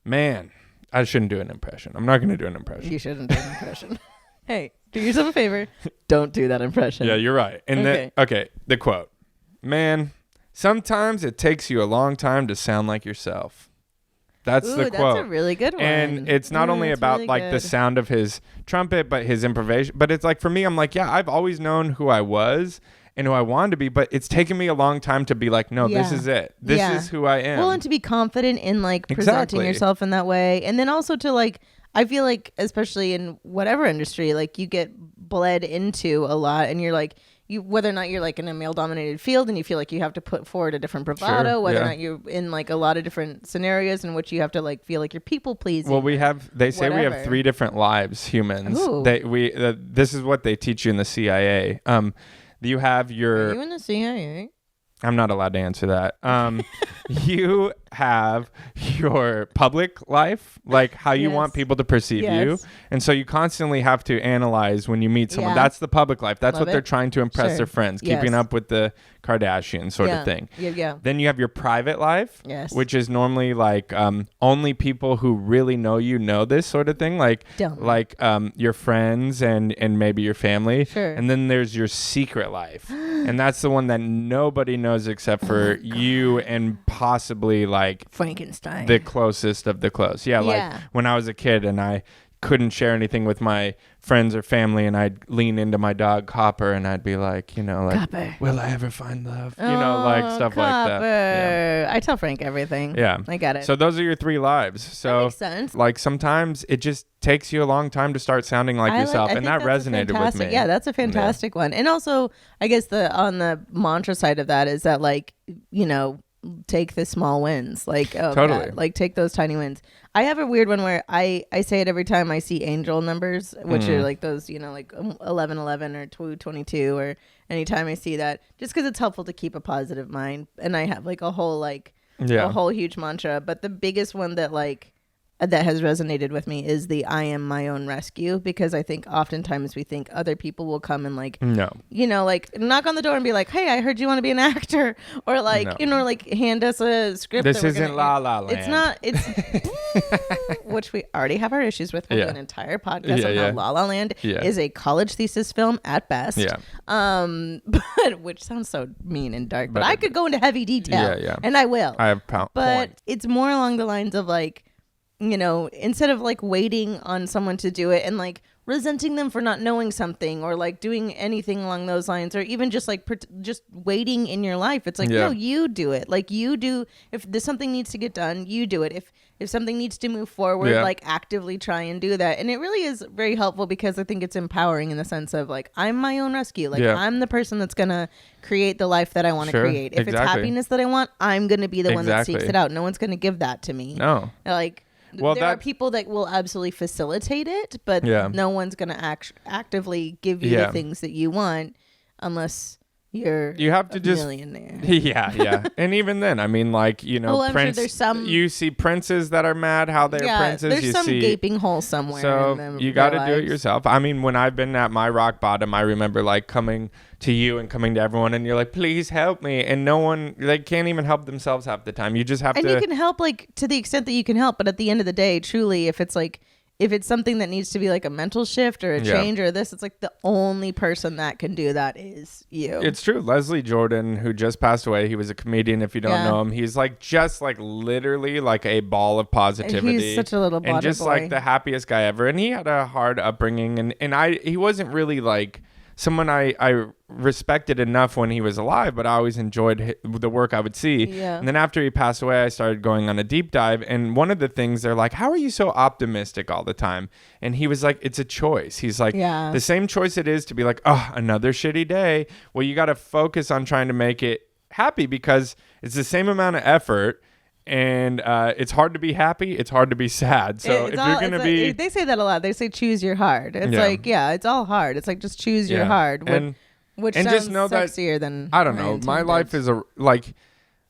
man, I shouldn't do an impression. I'm not going to do an impression. You shouldn't do an impression. Hey, do yourself a favor. Don't do that impression. Yeah, you're right. And the quote, man, sometimes it takes you a long time to sound like yourself. That's the quote. That's a really good one. And it's not only about really the sound of his trumpet, but his improvisation. But it's like, for me, I'm like, yeah, I've always known who I was and who I wanted to be, but it's taken me a long time to be like, no, this is it. This is who I am. Well, and to be confident in presenting yourself in that way. And then also to I feel like, especially in whatever industry, you get bled into a lot, and you're like, whether or not you're in a male dominated field and you feel like you have to put forward a different bravado, whether or not you're in a lot of different scenarios in which you have to feel like you're people pleasing. Well, they say we have 3 different lives, humans. Ooh. This is what they teach you in the CIA. You have your... Are you in the CIA? I'm not allowed to answer that. You have your public life, like how you want people to perceive you. And so you constantly have to analyze when you meet someone. That's the public life. That's what they're trying to impress their friends, keeping up with the Kardashians sort of thing. Then you have your private life, which is normally only people who really know you know this sort of thing, your friends and maybe your family. And then there's your secret life. And that's the one that nobody knows except for you and possibly Frankenstein, the closest of the close. When I was a kid and I couldn't share anything with my friends or family, and I'd lean into my dog Copper and I'd be like, Copper, will I ever find love? Stuff Copper. like that. Yeah. I tell Frank everything. Yeah, I got it. So those are your 3 lives. So that makes sense. Sometimes it just takes you a long time to start sounding like yourself, and that resonated with me. Yeah, that's a fantastic one. And also, I guess on the mantra side of that is that take the small wins, totally, God, take those tiny wins. I have a weird one where I say it every time I see angel numbers, which are those 1111 or 222, or anytime I see that, just because it's helpful to keep a positive mind. And I have a whole a whole huge mantra. But the biggest one that like that has resonated with me is the I am my own rescue, because I think oftentimes we think other people will come and like, you know, like knock on the door and be like, hey, I heard you want to be an actor, or like, you know, like hand us a script. This isn't La La Land. It's not. It's which we already have our issues with. We'll do an entire podcast on how La La Land is a college thesis film at best. Yeah. But which sounds so mean and dark, but I could go into heavy detail. And I will. I have but it's more along the lines of like, you know, instead of like waiting on someone to do it and like resenting them for not knowing something, or like doing anything along those lines, or even just like just waiting in your life, it's like, no, you do it. Like you do. If there's something needs to get done, you do it. If something needs to move forward, like actively try and do that. And it really is very helpful, because I think it's empowering in the sense of like, I'm my own rescue. Like I'm the person that's going to create the life that I want to create. If it's happiness that I want, I'm going to be the one that seeks it out. No one's going to give that to me. No. Like, there are people that will absolutely facilitate it, but no one's going to actively give you the things that you want unless you have to just millionaire. And even then, I mean, like, you know, Prince, sure there's some, you see princes that are mad how they're princes. There's some gaping hole somewhere. So you got to do it yourself. I mean, when I've been at my rock bottom, I remember like coming to you and coming to everyone, and you're like, please help me, and no one, they can't even help themselves half the time. You just have to. And you can help like to the extent that you can help, but at the end of the day, truly, if it's something that needs to be like a mental shift or a change or this, it's like the only person that can do that is you. It's true. Leslie Jordan, who just passed away, he was a comedian. If you don't know him, he's like just like literally like a ball of positivity. He's such a little and just boy. Like the happiest guy ever. And he had a hard upbringing, and he wasn't really like someone I respected enough when he was alive, but I always enjoyed the work I would see. Yeah. And then after he passed away, I started going on a deep dive. And one of the things, they're like, how are you so optimistic all the time? And he was like, it's a choice. He's like, the same choice it is to be like, oh, another shitty day. Well, you got to focus on trying to make it happy, because it's the same amount of effort. And it's hard to be happy. It's hard to be sad. So if you're going to be... They say that a lot. They say choose your hard. It's like, it's all hard. It's like, just choose your hard. Which sounds just know sexier than... I don't know. My life is like...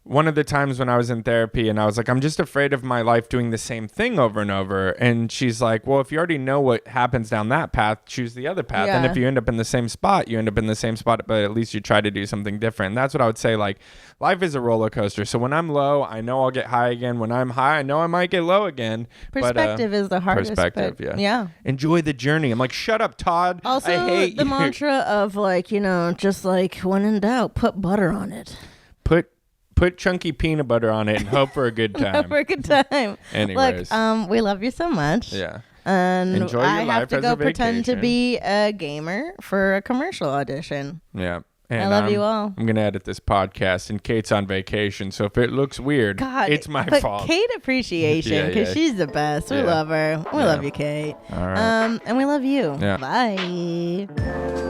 One of the times when I was in therapy and I was like, I'm just afraid of my life doing the same thing over and over. And she's like, well, if you already know what happens down that path, choose the other path. And if you end up in the same spot, you end up in the same spot, but at least you try to do something different. And that's what I would say. Like, life is a roller coaster. So when I'm low, I know I'll get high again. When I'm high, I know I might get low again. Perspective is the hardest. Perspective, yeah. Enjoy the journey. I'm like, shut up, Todd. Also, I hate the mantra of like, you know, just like when in doubt, put butter on it. Put chunky peanut butter on it and hope for a good time. Hope for a good time. Anyways. Look, we love you so much. Yeah. And enjoy your I life have to as go a pretend to be a gamer for a commercial audition. Yeah. And I love you all. I'm going to edit this podcast, and Kate's on vacation, so if it looks weird, it's my fault. Kate appreciation, because she's the best. We love her. We love you, Kate. All right. And we love you. Yeah. Bye.